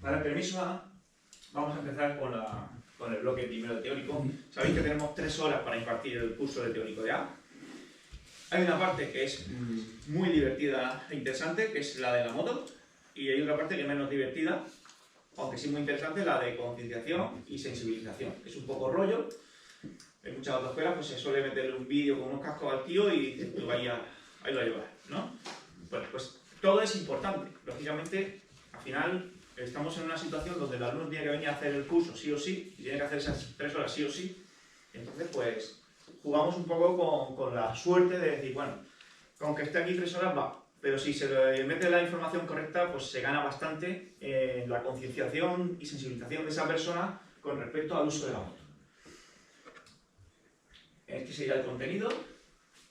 Para el permiso A, vamos a empezar con el bloque primero de teórico. Sabéis que tenemos 3 horas para impartir el curso de teórico de A. Hay una parte que es muy divertida e interesante, que es la de la moto, y hay otra parte que es menos divertida, aunque sí muy interesante, la de concienciación y sensibilización. Es un poco rollo. En muchas otras escuelas pues, se suele meterle un vídeo con unos cascos al tío y dices, pues ahí lo llevas, ¿no? Bueno, pues todo es importante. Lógicamente, al final estamos en una situación donde el alumno tiene que venir a hacer el curso sí o sí, y tiene que hacer esas 3 horas sí o sí. Entonces, pues, jugamos un poco con la suerte de decir, bueno, con que esté aquí 3 horas va, pero si se le mete la información correcta, pues se gana bastante la concienciación y sensibilización de esa persona con respecto al uso de la moto. Este sería el contenido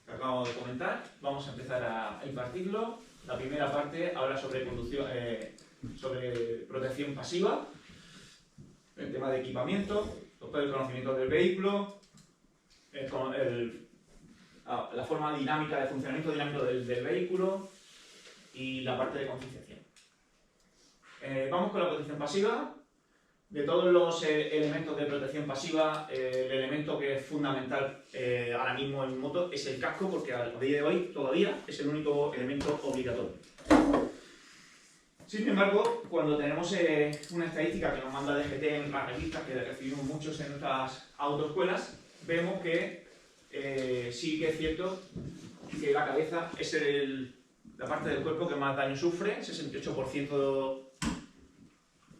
que acabo de comentar. Vamos a empezar a impartirlo. La primera parte habla sobre conducción, sobre protección pasiva, el tema de equipamiento, después el conocimiento del vehículo, la forma dinámica de funcionamiento dinámico del vehículo y la parte de concienciación. Vamos con la protección pasiva. De todos los elementos de protección pasiva, el elemento que es fundamental ahora mismo en moto es el casco, porque a día de hoy todavía es el único elemento obligatorio. Sin embargo, cuando tenemos una estadística que nos manda DGT en las revistas, que recibimos muchos en nuestras autoescuelas, vemos que sí que es cierto que la cabeza es la parte del cuerpo que más daño sufre, 68%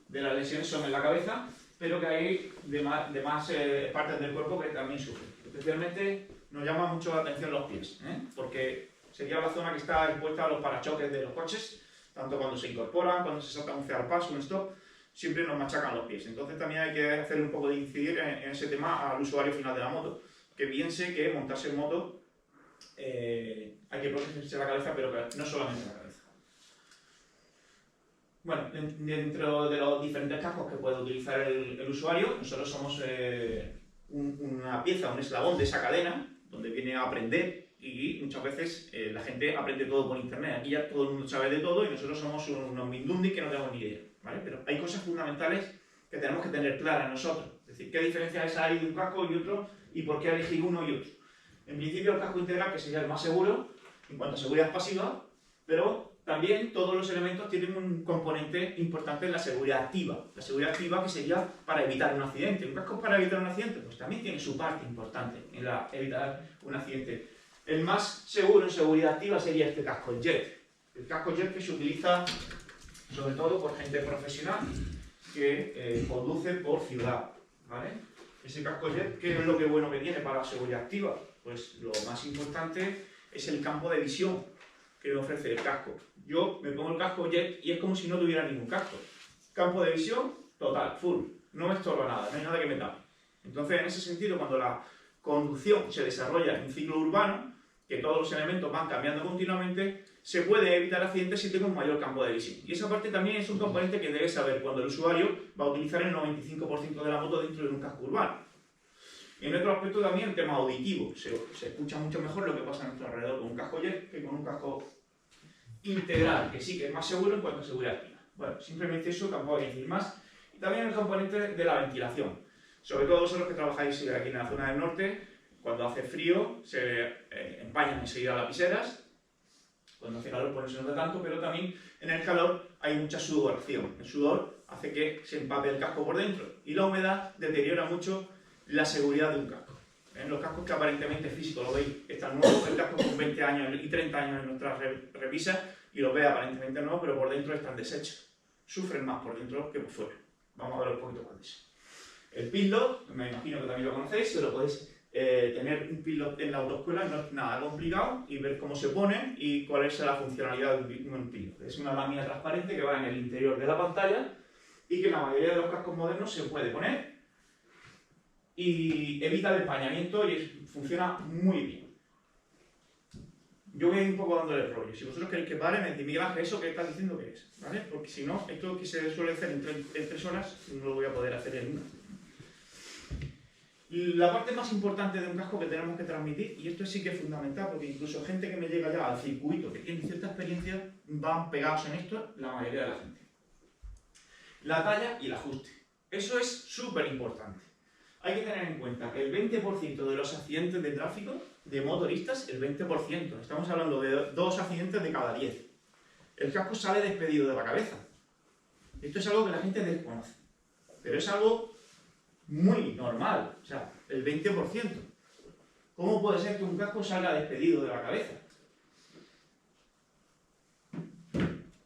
de las lesiones son en la cabeza, pero que hay demás partes del cuerpo que también sufren. Especialmente nos llama mucho la atención los pies, porque sería la zona que está expuesta a los parachoques de los coches, tanto cuando se incorporan, cuando se salta un fair pass, un stop, siempre nos machacan los pies. Entonces también hay que hacer un poco de incidir en ese tema al usuario final de la moto, que piense que montarse en moto hay que protegerse la cabeza, pero no solamente la cabeza. Bueno, dentro de los diferentes cascos que puede utilizar el usuario, nosotros somos una pieza, un eslabón de esa cadena, donde viene a aprender, y muchas veces la gente aprende todo por internet. Aquí ya todo el mundo sabe de todo y nosotros somos unos mindundis que no tenemos ni idea, ¿vale? Pero hay cosas fundamentales que tenemos que tener claras nosotros. Es decir, qué diferencias hay de un casco y otro y por qué elegir uno y otro. En principio el casco integral, que sería el más seguro en cuanto a seguridad pasiva, pero también todos los elementos tienen un componente importante en la seguridad activa. La seguridad activa que sería para evitar un accidente. ¿Un casco para evitar un accidente? Pues también tiene su parte importante en evitar un accidente. El más seguro en seguridad activa sería este casco, el JET. El casco JET que se utiliza sobre todo por gente profesional que conduce por ciudad, ¿vale? Ese casco JET, ¿qué es lo que bueno que tiene para la seguridad activa? Pues lo más importante es el campo de visión que me ofrece el casco. Yo me pongo el casco JET y es como si no tuviera ningún casco. Campo de visión total, full. No me estorba nada, no hay nada que me tape. Entonces, en ese sentido, cuando la conducción se desarrolla en un ciclo urbano, que todos los elementos van cambiando continuamente, se puede evitar accidentes si tengo un mayor campo de visión. Y esa parte también es un componente que debe saber cuando el usuario va a utilizar el 95% de la moto dentro de un casco urbano. Y en otro aspecto también el tema auditivo. Se escucha mucho mejor lo que pasa a nuestro alrededor con un casco JET que con un casco integral, que sí que es más seguro en cuanto a seguridad activa. Bueno, simplemente eso, tampoco hay que decir más. Y también el componente de la ventilación. Sobre todo vosotros que trabajáis aquí en la zona del norte, cuando hace frío se empañan enseguida las viseras. Cuando hace calor pues no se nota tanto, pero también en el calor hay mucha sudoración. El sudor hace que se empape el casco por dentro y la humedad deteriora mucho la seguridad de un casco. En los cascos que aparentemente físico lo veis, están nuevos, el casco con 20 años y 30 años en nuestras revisas y los veis aparentemente nuevos, pero por dentro están deshechos. Sufren más por dentro que por fuera. Vamos a ver un poquito cuál es. El pitlock, me imagino que también lo conocéis, se lo podéis tener un pitlock en la autoescuela, no es nada complicado, y ver cómo se pone y cuál es la funcionalidad de un pitlock. Es una lámina transparente que va en el interior de la pantalla y que en la mayoría de los cascos modernos se puede poner y evita el empañamiento y funciona muy bien. Yo voy a ir un poco dándole el rollo. Si vosotros queréis que pare, me decís, Miguel Ángel, ¿eso que estás diciendo qué es? ¿Vale? Porque si no, esto que se suele hacer en 3 horas, no lo voy a poder hacer en una. La parte más importante de un casco que tenemos que transmitir, y esto sí que es fundamental, porque incluso gente que me llega ya al circuito, que tiene cierta experiencia, van pegados en esto la mayoría de la gente. la talla y el ajuste. Eso es súper importante. Hay que tener en cuenta que el 20% de los accidentes de tráfico de motoristas, el 20%, estamos hablando de 2 accidentes de cada 10. El casco sale despedido de la cabeza. Esto es algo que la gente desconoce, pero es algo muy normal, o sea, el 20%. ¿Cómo puede ser que un casco salga despedido de la cabeza?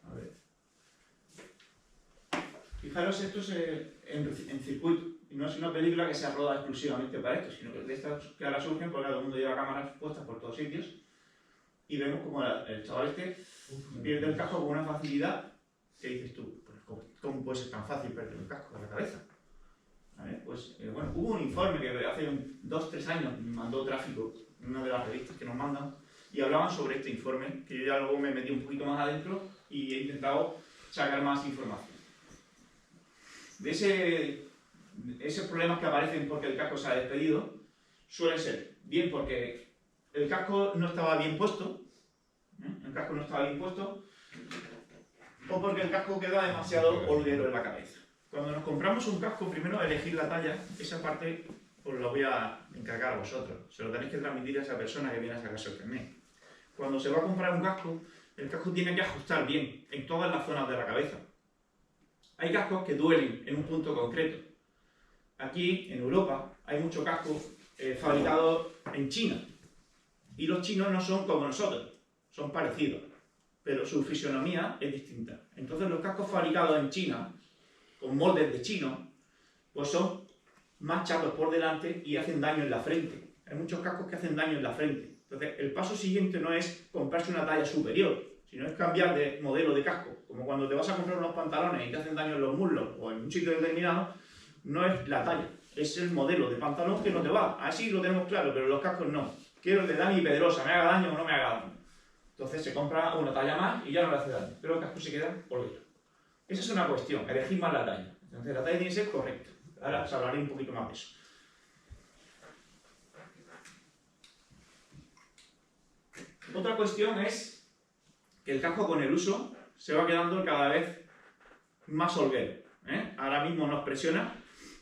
A ver. Fijaros, esto es en circuito, y no es una película que sea rodada exclusivamente para esto, sino que de estas que ahora surgen porque todo el mundo lleva cámaras puestas por todos sitios, y vemos como el chaval pierde el casco con una facilidad que dices tú, pues, ¿cómo puede ser tan fácil perder un casco de la cabeza? ¿Vale? Pues bueno, hubo un informe que hace 2-3 años me mandó Tráfico, una de las revistas que nos mandan, y hablaban sobre este informe, que yo ya luego me metí un poquito más adentro y he intentado sacar más información. De esos problemas que aparecen porque el casco se ha despedido, suelen ser bien porque el casco no estaba bien puesto, o porque el casco queda demasiado holguero en la cabeza. Cuando nos compramos un casco, primero elegir la talla, esa parte os la voy a encargar a vosotros, se lo tenéis que transmitir a esa persona que viene a sacarse el carnet. Cuando se va a comprar un casco, el casco tiene que ajustar bien en todas las zonas de la cabeza. Hay cascos que duelen en un punto concreto. Aquí, en Europa, hay muchos cascos fabricados en China, y los chinos no son como nosotros, son parecidos, pero su fisionomía es distinta. Entonces los cascos fabricados en China, con moldes de chino, pues son más chatos por delante y hacen daño en la frente. Hay muchos cascos que hacen daño en la frente. Entonces el paso siguiente no es comprarse una talla superior, sino es cambiar de modelo de casco. Como cuando te vas a comprar unos pantalones y te hacen daño en los muslos o en un sitio determinado, no es la talla, es el modelo de pantalón que no te va. Así lo tenemos claro, pero los cascos no. Quiero el de Dani Pedrosa, me haga daño o no me haga daño. Entonces se compra una talla más y ya no le hace daño, pero el casco se queda holguero. Esa es una cuestión, elegir más la talla. Entonces la talla tiene que ser correcta. Ahora os hablaré un poquito más de eso. Otra cuestión es que el casco con el uso se va quedando cada vez más holguero. Ahora mismo nos presiona,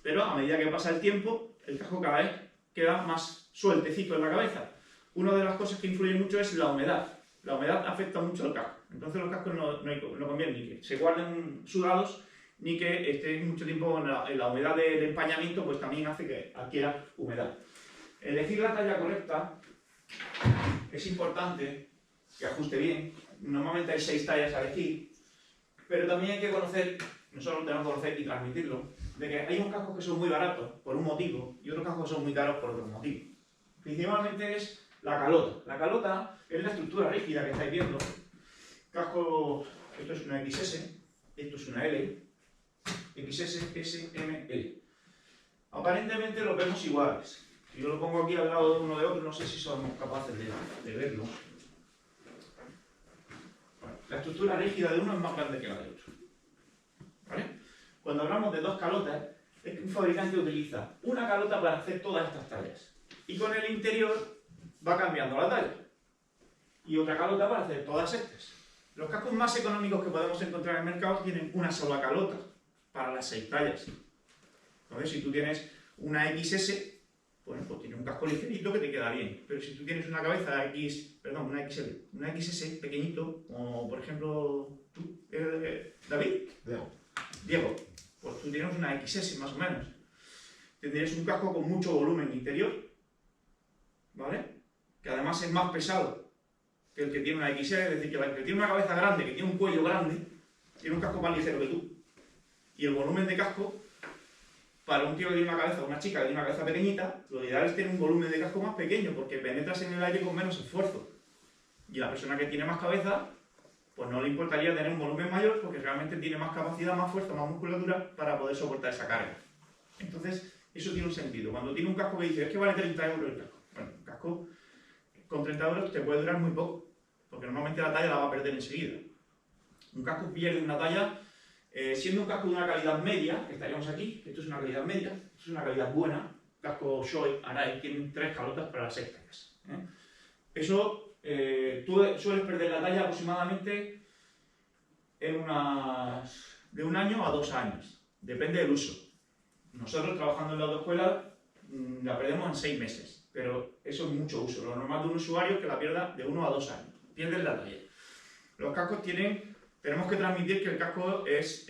pero a medida que pasa el tiempo, el casco cada vez queda más sueltecito en la cabeza. Una de las cosas que influye mucho es la humedad. La humedad afecta mucho al casco. Entonces los cascos no conviene ni que se guarden sudados, ni que estén mucho tiempo en la humedad del empañamiento, pues también hace que adquiera humedad. Elegir la talla correcta es importante, que ajuste bien. Normalmente hay 6 tallas a elegir, pero también hay que conocer, nosotros tenemos que conocer y transmitirlo, de que hay unos cascos que son muy baratos por un motivo y otros cascos que son muy caros por otro motivo. Principalmente es la calota. La calota es la estructura rígida que estáis viendo. Casco, esto es una XS, esto es una L, XS, S, M, L. Aparentemente los vemos iguales. Si yo lo pongo aquí al lado de uno de otro, no sé si somos capaces de verlo. La estructura rígida de uno es más grande que la de otro. ¿Vale? Cuando hablamos de 2 calotas, es que un fabricante utiliza una calota para hacer todas estas tallas. Y con el interior va cambiando la talla. Y otra calota para hacer todas estas. Los cascos más económicos que podemos encontrar en el mercado tienen una sola calota para las 6 tallas. Entonces, si tú tienes una XS, bueno, pues tienes un casco ligerito que te queda bien. Pero si tú tienes una cabeza una XL, una XS pequeñito, como por ejemplo tú, David, Diego, pues tú tienes una XS más o menos. Tendrías un casco con mucho volumen interior, ¿vale? Que además es más pesado que el que tiene una XL, es decir, que el que tiene una cabeza grande, que tiene un cuello grande, tiene un casco más ligero que tú. Y el volumen de casco, para un tío que tiene una cabeza, o una chica que tiene una cabeza pequeñita, lo ideal es tener un volumen de casco más pequeño, porque penetras en el aire con menos esfuerzo. Y la persona que tiene más cabeza, pues no le importaría tener un volumen mayor, porque realmente tiene más capacidad, más fuerza, más musculatura para poder soportar esa carga. Entonces, eso tiene un sentido. Cuando tiene un casco que dice, es que vale 30 euros el casco. Bueno, un casco con 30 euros te puede durar muy poco, porque normalmente la talla la va a perder enseguida. Un casco pierde una talla, siendo un casco de una calidad media, que estaríamos aquí, esto es una calidad media, esto es una calidad buena, casco Shoei, Arai, tienen 3 calotas para las 6 tallas. Eso, tú sueles perder la talla aproximadamente en unas de 1 año a 2 años. Depende del uso. Nosotros trabajando en la autoescuela la perdemos en 6 meses, pero eso es mucho uso. Lo normal de un usuario es que la pierda de 1 a 2 años. Pierden la talla. Los cascos tenemos que transmitir que el casco es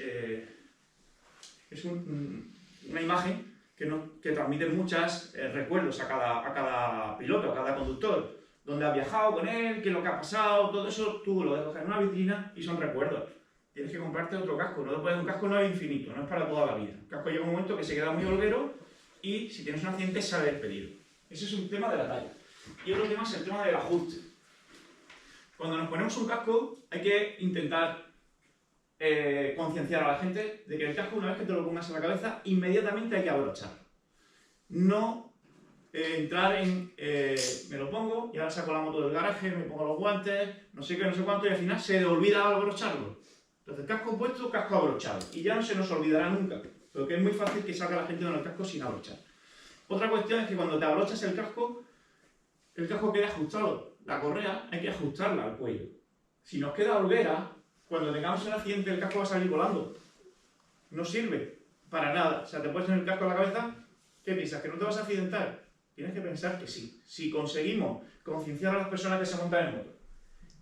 una imagen que transmite muchos recuerdos a cada piloto, a cada conductor. Dónde has viajado con él, qué es lo que ha pasado, todo eso tú lo dejas en una vitrina y son recuerdos. Tienes que comprarte otro casco, un casco no es infinito, no es para toda la vida. El casco llega un momento que se queda muy holguero y si tienes un accidente sale despedido. Ese es un tema de la talla. Y otro tema es el tema del ajuste. Cuando nos ponemos un casco hay que intentar concienciar a la gente de que el casco, una vez que te lo pongas en la cabeza, inmediatamente hay que abrocharlo. No entrar en me lo pongo y ahora saco la moto del garaje, me pongo los guantes, no sé qué, no sé cuánto, y al final se olvida abrocharlo. Entonces, casco puesto, casco abrochado. Y ya no se nos olvidará nunca, porque es muy fácil que salga la gente con el casco sin abrochar. Otra cuestión es que cuando te abrochas el casco queda ajustado. La correa hay que ajustarla al cuello. Si nos queda holguera, cuando tengamos un accidente el casco va a salir volando. No sirve para nada. O sea, te puedes tener el casco en la cabeza, ¿qué piensas? ¿Que no te vas a accidentar? Tienes que pensar que sí. Si conseguimos concienciar a las personas que se montan en moto,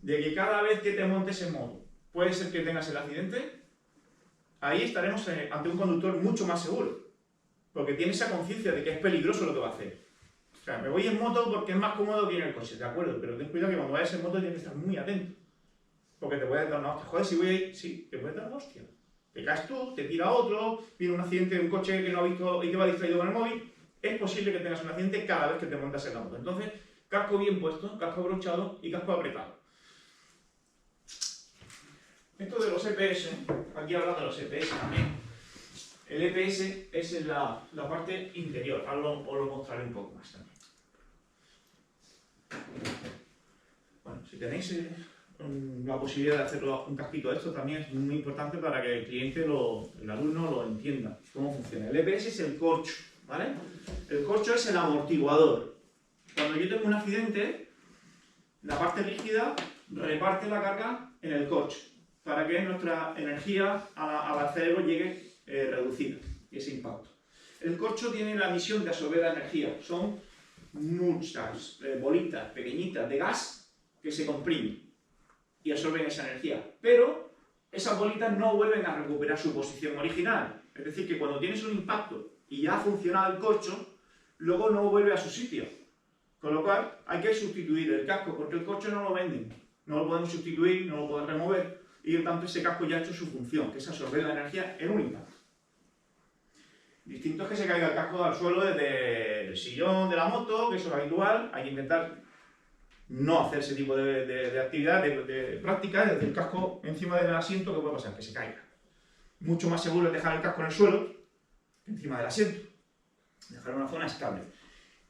de que cada vez que te montes en moto puede ser que tengas el accidente, ahí estaremos ante un conductor mucho más seguro. Porque tiene esa conciencia de que es peligroso lo que va a hacer. O sea, me voy en moto porque es más cómodo que ir en el coche, de acuerdo, pero ten cuidado que cuando vayas en moto tienes que estar muy atento. Porque te puedes dar una hostia. Joder, si voy ahí, sí, te puedes dar una hostia. Te caes tú, te tira otro, viene un accidente de un coche que no ha visto y que va distraído con el móvil. Es posible que tengas un accidente cada vez que te montas en la moto. Entonces, casco bien puesto, casco abrochado y casco apretado. Esto de los EPS, aquí habla de los EPS también. El EPS es en la parte interior, ahora os lo mostraré un poco más también. Bueno, si tenéis la posibilidad de hacer un casquito de esto también es muy importante para que el cliente, el alumno lo entienda, cómo funciona. El EPS es el corcho, ¿vale? El corcho es el amortiguador. Cuando yo tengo un accidente, la parte rígida reparte la carga en el corcho, para que nuestra energía al cerebro llegue reducida, ese impacto. El corcho tiene la misión de absorber la energía. Son muchas bolitas pequeñitas de gas que se comprimen y absorben esa energía. Pero esas bolitas no vuelven a recuperar su posición original. Es decir, que cuando tienes un impacto y ya ha funcionado el corcho, luego no vuelve a su sitio. Con lo cual hay que sustituir el casco, porque el corcho no lo venden. No lo podemos sustituir, no lo podemos remover, y por tanto ese casco ya ha hecho su función, que es absorber la energía en un impacto. Distinto es que se caiga el casco al suelo desde el sillón de la moto, que eso es habitual. Hay que intentar no hacer ese tipo de actividad, de práctica, desde el casco encima del asiento, que puede pasar, que se caiga. Mucho más seguro es dejar el casco en el suelo que encima del asiento. Dejar en una zona estable.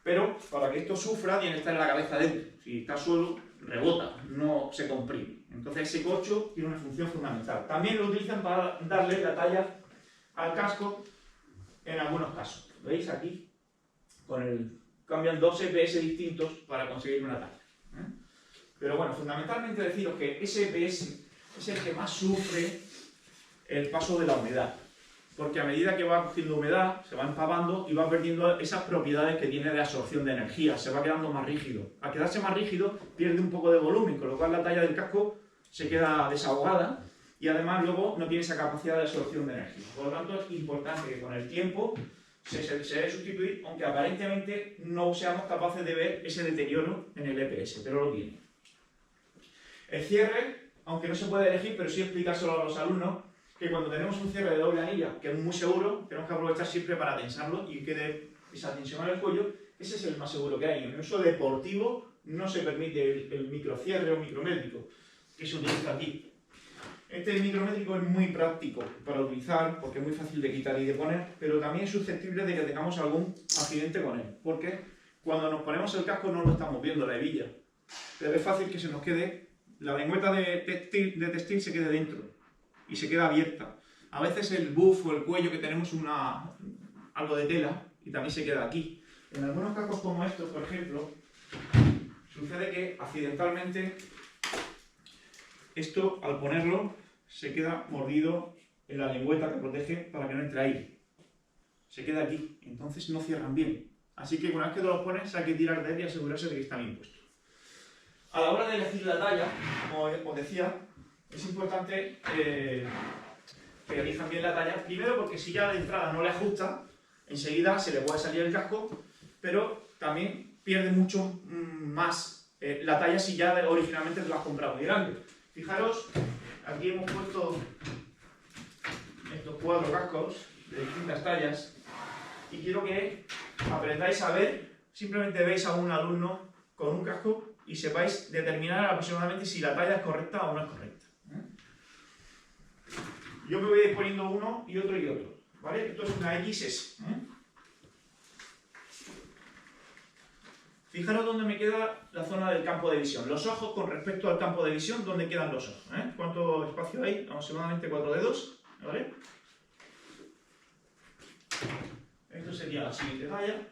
Pero para que esto sufra, tiene que estar en la cabeza dentro. Si está al suelo, rebota, no se comprime. Entonces ese corcho tiene una función fundamental. También lo utilizan para darle la talla al casco en algunos casos. ¿Veis aquí? Cambian 2 EPS distintos para conseguir una talla. Pero bueno, fundamentalmente deciros que ese EPS es el que más sufre el paso de la humedad. Porque a medida que va cogiendo humedad, se va empapando y va perdiendo esas propiedades que tiene de absorción de energía, se va quedando más rígido. Al quedarse más rígido, pierde un poco de volumen, con lo cual la talla del casco se queda desahogada y además luego no tiene esa capacidad de absorción de energía. Por lo tanto, es importante que con el tiempo se debe sustituir, aunque aparentemente no seamos capaces de ver ese deterioro en el EPS, pero lo tiene. El cierre, aunque no se puede elegir, pero sí explicárselo a los alumnos, que cuando tenemos un cierre de doble anilla, que es muy seguro, tenemos que aprovechar siempre para tensarlo y que dé esa tensión en el cuello. Ese es el más seguro que hay. En el uso deportivo no se permite el microcierre o micrométrico que se utiliza aquí. Este micrométrico es muy práctico para utilizar porque es muy fácil de quitar y de poner, pero también es susceptible de que tengamos algún accidente con él, porque cuando nos ponemos el casco no lo estamos viendo, la hebilla, pero es fácil que se nos quede, la lengüeta de textil se quede dentro y se queda abierta. A veces el buff o el cuello que tenemos algo de tela y también se queda aquí. En algunos cascos como estos, por ejemplo, sucede que accidentalmente esto, al ponerlo, se queda mordido en la lengüeta que protege para que no entre aire. Se queda aquí, entonces no cierran bien. Así que una vez que te los pones hay que tirar de él y asegurarse de que está bien puesto. A la hora de elegir la talla, como os decía, es importante que elijan bien la talla. Primero porque si ya de entrada no le ajusta, enseguida se le puede salir el casco, pero también pierde mucho más la talla si ya originalmente te lo has comprado muy grande. Fijaros, aquí hemos puesto estos 4 cascos de distintas tallas y quiero que aprendáis a ver, simplemente veis a un alumno con un casco y sepáis determinar aproximadamente si la talla es correcta o no es correcta. Yo me voy a ir poniendo uno y otro, ¿vale? Esto es una XS. Fijaros dónde me queda la zona del campo de visión. Los ojos con respecto al campo de visión, ¿dónde quedan los ojos? ¿Cuánto espacio hay? Aproximadamente 4 dedos, ¿vale? Esto sería la siguiente talla.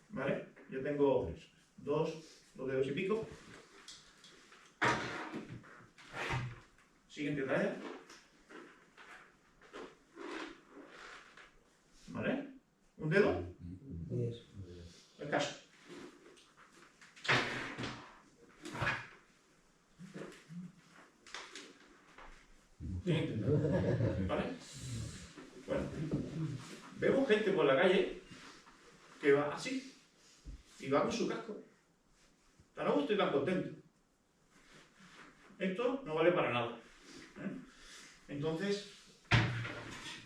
¿Vale? Yo tengo 2 dedos y pico. Siguiente talla. ¿Vale? ¿Un dedo? Escaso. ¿Vale? Bueno, vemos gente por la calle que va así y va con su casco. Tan a gusto y tan contento. Esto no vale para nada. Entonces,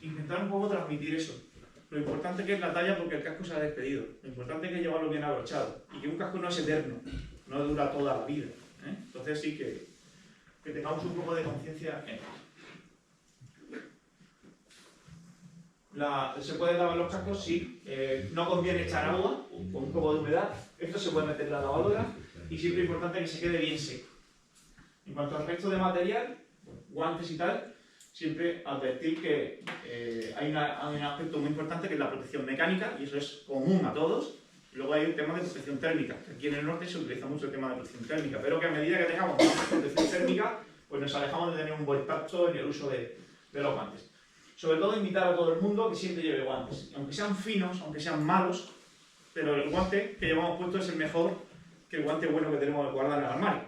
intentar un poco transmitir eso. Lo importante que es la talla porque el casco se ha despedido. Lo importante que es llevarlo bien abrochado. Y que un casco no es eterno, no dura toda la vida. Entonces sí que tengamos un poco de conciencia en esto. ¿Se pueden lavar los cascos? Sí. No conviene echar agua con un poco de humedad. Esto se puede meter en la lavadora y siempre es importante que se quede bien seco. En cuanto al resto de material, guantes y tal, siempre advertir que hay un aspecto muy importante que es la protección mecánica, y eso es común a todos. Luego hay un tema de protección térmica, que aquí en el norte se utiliza mucho el tema de protección térmica, pero que a medida que tengamos más protección térmica, pues nos alejamos de tener un buen impacto en el uso de los guantes. Sobre todo invitar a todo el mundo que siempre lleve guantes, aunque sean finos, aunque sean malos, pero el guante que llevamos puesto es el mejor que el guante bueno que tenemos guardado en el armario.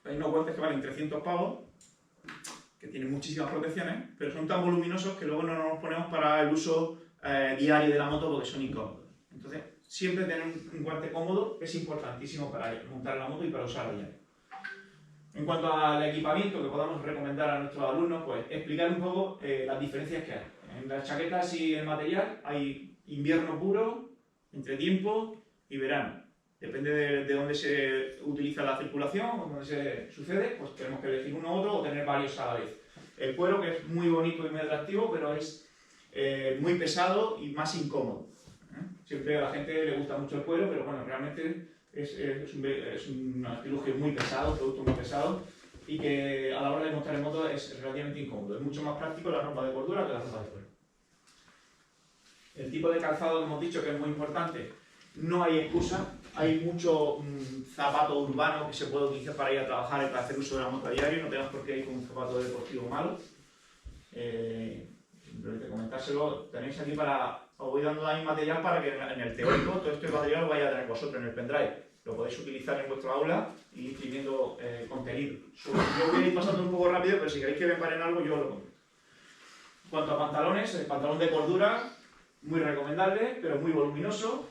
Hay unos guantes que valen 300 pavos, que tienen muchísimas protecciones, pero son tan voluminosos que luego no nos los ponemos para el uso diario de la moto porque son incómodos. Entonces, siempre tener un guante cómodo es importantísimo para montar la moto y para usarla diario. En cuanto al equipamiento que podamos recomendar a nuestros alumnos, pues explicar un poco las diferencias que hay. En las chaquetas y el material hay invierno puro, entretiempo y verano. Depende de dónde se utiliza la circulación o dónde se sucede, pues tenemos que elegir uno u otro o tener varios a la vez. El cuero, que es muy bonito y muy atractivo, pero es muy pesado y más incómodo. Siempre a la gente le gusta mucho el cuero, pero bueno, realmente es un artilugio muy pesado, un producto muy pesado, y que a la hora de montar en moto es relativamente incómodo. Es mucho más práctico la ropa de cordura que la ropa de cuero. El tipo de calzado que hemos dicho que es muy importante, no hay excusa. Hay mucho zapato urbano que se puede utilizar para ir a trabajar y para hacer uso de la moto a diario. No tenemos por qué ir con un zapato deportivo malo. Simplemente comentárselo. Tenéis aquí os voy dando ahí material para que en el teórico todo este material lo vaya a tener vosotros en el pendrive. Lo podéis utilizar en vuestro aula y imprimiendo contenido. Yo voy a ir pasando un poco rápido, pero si queréis que me paren algo, yo lo pongo. En cuanto a pantalones, el pantalón de cordura, muy recomendable, pero muy voluminoso.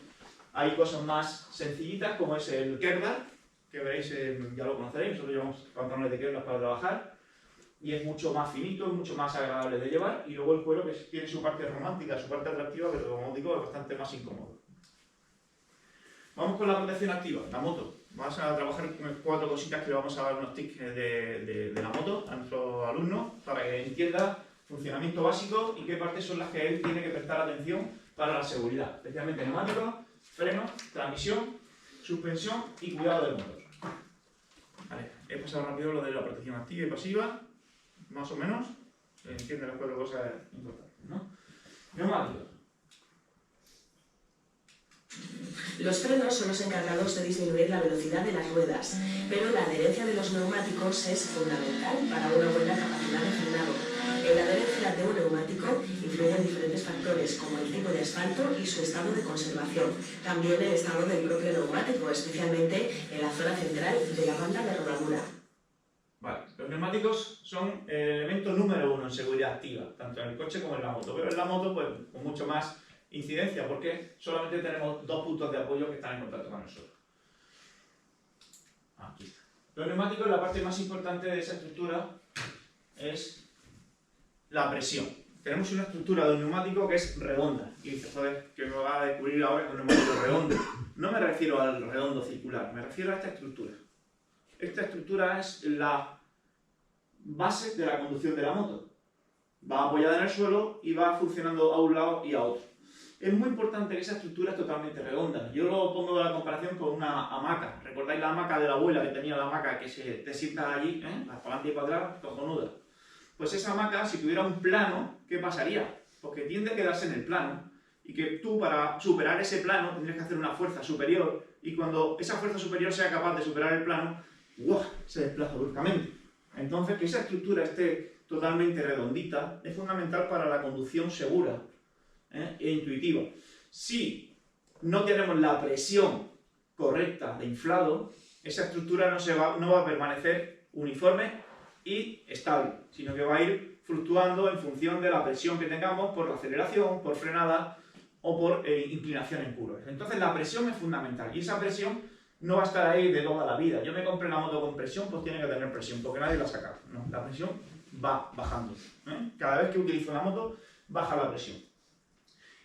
Hay cosas más sencillitas, como es el Kevlar, que veréis, ya lo conoceréis, nosotros llevamos pantalones de Kevlar para trabajar, y es mucho más finito, mucho más agradable de llevar, y luego el cuero que tiene su parte romántica, su parte atractiva, pero como os digo, es bastante más incómodo. Vamos con la protección activa, la moto. Vamos a trabajar con 4 cositas que le vamos a dar unos tips de la moto a nuestros alumnos, para que entienda funcionamiento básico y qué partes son las que él tiene que prestar atención para la seguridad, especialmente neumáticos, frenos, transmisión, suspensión y cuidado del motor. Vale, he pasado rápido lo de la protección activa y pasiva, más o menos. Se entienden las 4 cosas importantes, ¿no? Neumáticos. Los frenos son los encargados de disminuir la velocidad de las ruedas, pero la adherencia de los neumáticos es fundamental para una buena capacidad de frenado. En la adherencia de un neumático influyen diferentes factores, como el tipo de asfalto y su estado de conservación. También el estado del propio neumático, especialmente en la zona central de la banda de rodadura. Vale, los neumáticos son el elemento número 1 en seguridad activa, tanto en el coche como en la moto, pero en la moto pues con mucho más incidencia, porque solamente tenemos 2 puntos de apoyo que están en contacto con nosotros. Aquí está. Los neumáticos, la parte más importante de esa estructura es la presión. Tenemos una estructura de un neumático que es redonda, y dices, joder, que me va a descubrir ahora que un neumático redondo. No me refiero al redondo circular, me refiero a esta estructura. Esta estructura es la base de la conducción de la moto. Va apoyada en el suelo y va funcionando a un lado y a otro. Es muy importante que esa estructura es totalmente redonda. Yo lo pongo de la comparación con una hamaca. ¿Recordáis la hamaca de la abuela que tenía la hamaca que te sientas allí, para adelante y para atrás, cojonuda? Pues esa hamaca, si tuviera un plano, ¿qué pasaría? Porque tiende a quedarse en el plano y que tú para superar ese plano tendrías que hacer una fuerza superior y cuando esa fuerza superior sea capaz de superar el plano, ¡guau!, se desplaza bruscamente. Entonces, que esa estructura esté totalmente redondita es fundamental para la conducción segura e intuitiva. Si no tenemos la presión correcta de inflado, esa estructura no va a permanecer uniforme y estable, sino que va a ir fluctuando en función de la presión que tengamos por la aceleración, por frenada o por inclinación en curvas. Entonces la presión es fundamental y esa presión no va a estar ahí de toda la vida. Yo me compré una moto con presión, pues tiene que tener presión, porque nadie la saca. No, la presión va bajando. Cada vez que utilizo una moto, baja la presión.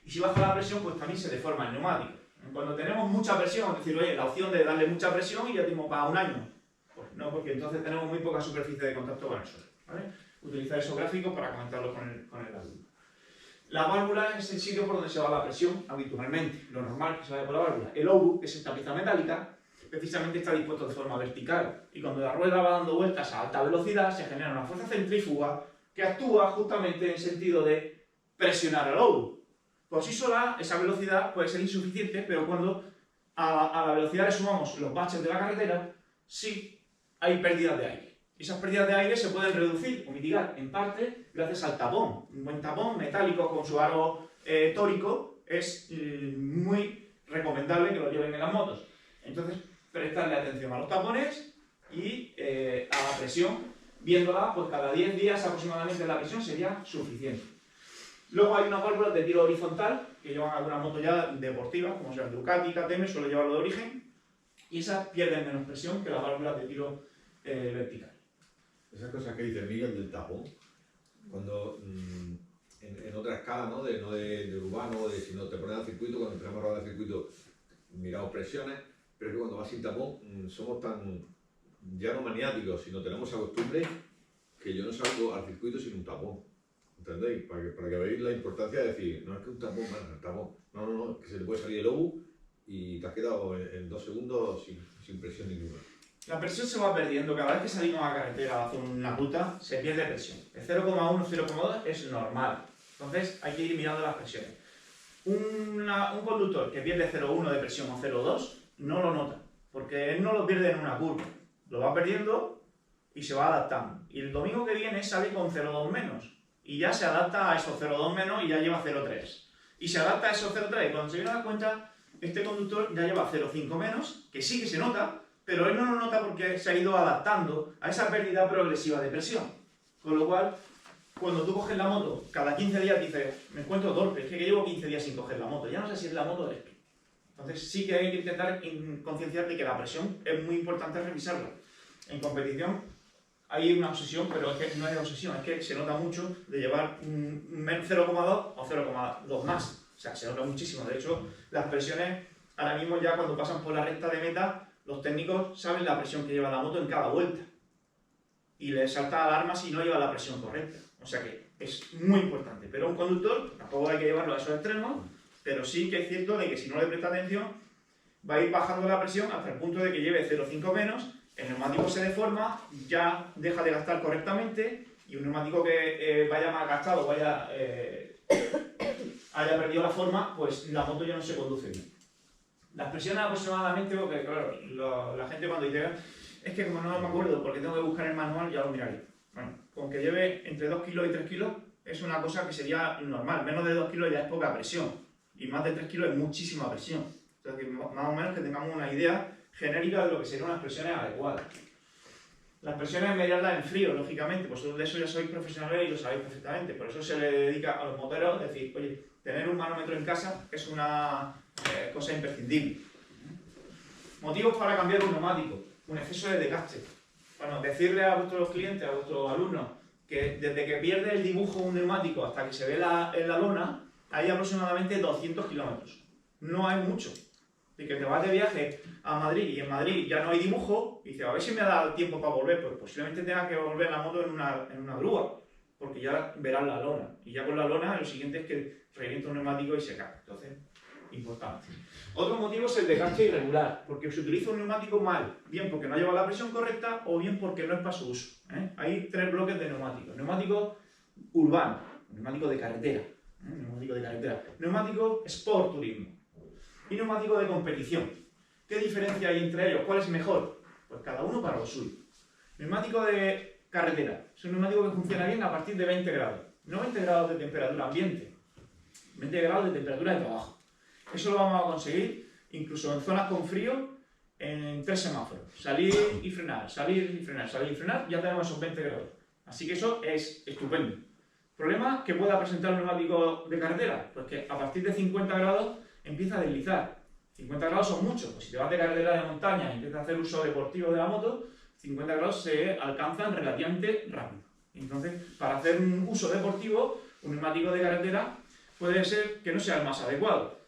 Y si baja la presión, pues también se deforma el neumático. Cuando tenemos mucha presión, es decir, oye, la opción de darle mucha presión y ya tengo para un año. Pues no, porque entonces tenemos muy poca superficie de contacto con el suelo. ¿Vale? Utilizar esos gráficos para comentarlos con el alumno. La válvula es el sitio por donde se va la presión habitualmente. Lo normal es que se vaya por la válvula. El obus, que es esta pieza metálica, precisamente está dispuesto de forma vertical. Y cuando la rueda va dando vueltas a alta velocidad, se genera una fuerza centrífuga que actúa justamente en sentido de presionar al obus. Por sí sola, esa velocidad puede ser insuficiente, pero cuando a la velocidad le sumamos los baches de la carretera, sí hay pérdidas de aire. Esas pérdidas de aire se pueden reducir o mitigar, en parte, gracias al tapón. Un buen tapón metálico con su aro tórico es muy recomendable que lo lleven en las motos. Entonces, prestarle atención a los tapones y a la presión, viéndola, pues cada 10 días aproximadamente la presión sería suficiente. Luego hay unas válvulas de tiro horizontal, que llevan algunas motos ya deportivas, como sea Ducati, KTM, suele llevarlo de origen, y esas pierden menos presión que las válvulas de tiro vertical. Esa cosa que dice Miguel del tapón, cuando en otra escala, ¿no? De urbano, de si no te pones al circuito, cuando empezamos a rodar el circuito, miramos presiones, pero que cuando vas sin tapón somos tan, ya no maniáticos, sino tenemos esa costumbre que yo no salgo al circuito sin un tapón. ¿Entendéis? Para que veáis la importancia de decir, no es que un tapón, el tapón, no, que se le puede salir el obus y te has quedado en 2 segundos sin presión ninguna. La presión se va perdiendo, cada vez que salimos a la carretera a hacer una ruta, se pierde presión. El 0,1, 0,2 es normal, entonces hay que ir mirando las presiones. Un conductor que pierde 0,1 de presión o 0,2 no lo nota, porque él no lo pierde en una curva, lo va perdiendo y se va adaptando. Y el domingo que viene sale con 0,2 menos, y ya se adapta a esos 0,2 menos y ya lleva 0,3. Y se adapta a esos 0,3 y cuando se viene a dar cuenta, este conductor ya lleva 0,5 menos, que sí que se nota, pero él no lo nota porque se ha ido adaptando a esa pérdida progresiva de presión. Con lo cual, cuando tú coges la moto, cada 15 días dices, me encuentro torpe, es que llevo 15 días sin coger la moto, ya no sé si es la moto o esto. Entonces sí que hay que intentar concienciar de que la presión es muy importante revisarla. En competición hay una obsesión, pero es que no es obsesión, es que se nota mucho de llevar un 0,2 o 0,2 más. O sea, se nota muchísimo. De hecho, las presiones, ahora mismo ya cuando pasan por la recta de meta, los técnicos saben la presión que lleva la moto en cada vuelta. Y les salta alarma si no lleva la presión correcta. O sea que es muy importante. Pero un conductor, tampoco hay que llevarlo a esos extremos, pero sí que es cierto de que si no le presta atención, va a ir bajando la presión hasta el punto de que lleve 0,5 menos, el neumático se deforma, ya deja de gastar correctamente, y un neumático que vaya mal gastado o haya perdido la forma, pues la moto ya no se conduce bien. Las presiones aproximadamente, porque claro, la gente cuando dice, es que como no me acuerdo porque tengo que buscar el manual, ya lo miraré. Bueno, con que lleve entre 2 kilos y 3 kilos es una cosa que sería normal. Menos de 2 kilos ya es poca presión y más de 3 kilos es muchísima presión. Entonces, más o menos que tengamos una idea genérica de lo que serían unas presiones adecuadas. Las presiones mediarlas en frío, lógicamente, vosotros de eso ya sois profesionales y lo sabéis perfectamente. Por eso se le dedica a los moteros decir, oye, tener un manómetro en casa es una cosa imprescindible. Motivos para cambiar un neumático: un exceso de desgaste. Bueno, decirle a vuestros clientes, a vuestros alumnos, que desde que pierde el dibujo un neumático hasta que se ve en la lona, hay aproximadamente 200 kilómetros. No hay mucho. Y que te vas de viaje a Madrid y en Madrid ya no hay dibujo, y dices, a ver si me da el tiempo para volver, pues posiblemente tenga que volver la moto en una grúa, porque ya verás la lona. Y ya con la lona lo siguiente es que revienta un neumático y se cae. Entonces, importante. Otro motivo es el desgaste irregular, porque se utiliza un neumático mal, bien porque no lleva la presión correcta o bien porque no es para su uso. Hay 3 bloques de neumáticos: neumático urbano, neumático de carretera, neumático sport turismo y neumático de competición. ¿Qué diferencia hay entre ellos? ¿Cuál es mejor? Pues cada uno para lo suyo. Neumático de carretera es un neumático que funciona bien a partir de 20 grados, no 20 grados de temperatura ambiente, 20 grados de temperatura de trabajo. Eso lo vamos a conseguir incluso en zonas con frío en 3 semáforos. Salir y frenar, salir y frenar, salir y frenar, ya tenemos esos 20 grados. Así que eso es estupendo. ¿Problema que pueda presentar un neumático de carretera? Pues que a partir de 50 grados empieza a deslizar. 50 grados son muchos, pues si te vas de carretera de montaña y empiezas a hacer uso deportivo de la moto, 50 grados se alcanzan relativamente rápido. Entonces, para hacer un uso deportivo, un neumático de carretera puede ser que no sea el más adecuado.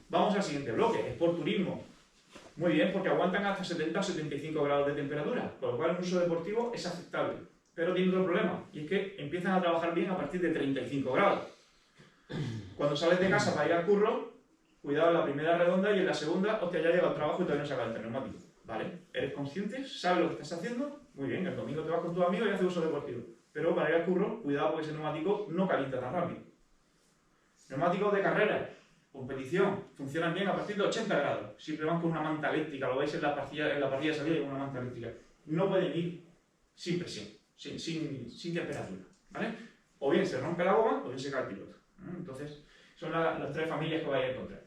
Vamos al siguiente bloque: Sport Turismo. Muy bien, porque aguantan hasta 70 o 75 grados de temperatura, con lo cual un uso deportivo es aceptable. Pero tiene otro problema, y es que empiezan a trabajar bien a partir de 35 grados. Cuando sales de casa para ir al curro, cuidado en la primera redonda y en la segunda, hostia, ya llega al trabajo y todavía no se calienta el neumático. ¿Vale? ¿Eres consciente? ¿Sabes lo que estás haciendo? Muy bien, el domingo te vas con tus amigos y haces uso deportivo. Pero para ir al curro, cuidado porque ese neumático no calienta tan rápido. Neumáticos de carrera, competición, funcionan bien a partir de 80 grados. Siempre van con una manta eléctrica, lo veis en la parrilla de salida y una manta eléctrica. No pueden ir sin presión, sin temperatura. ¿Vale? O bien se rompe la goma o bien se cae el piloto. Entonces, son las 3 familias que vais a encontrar.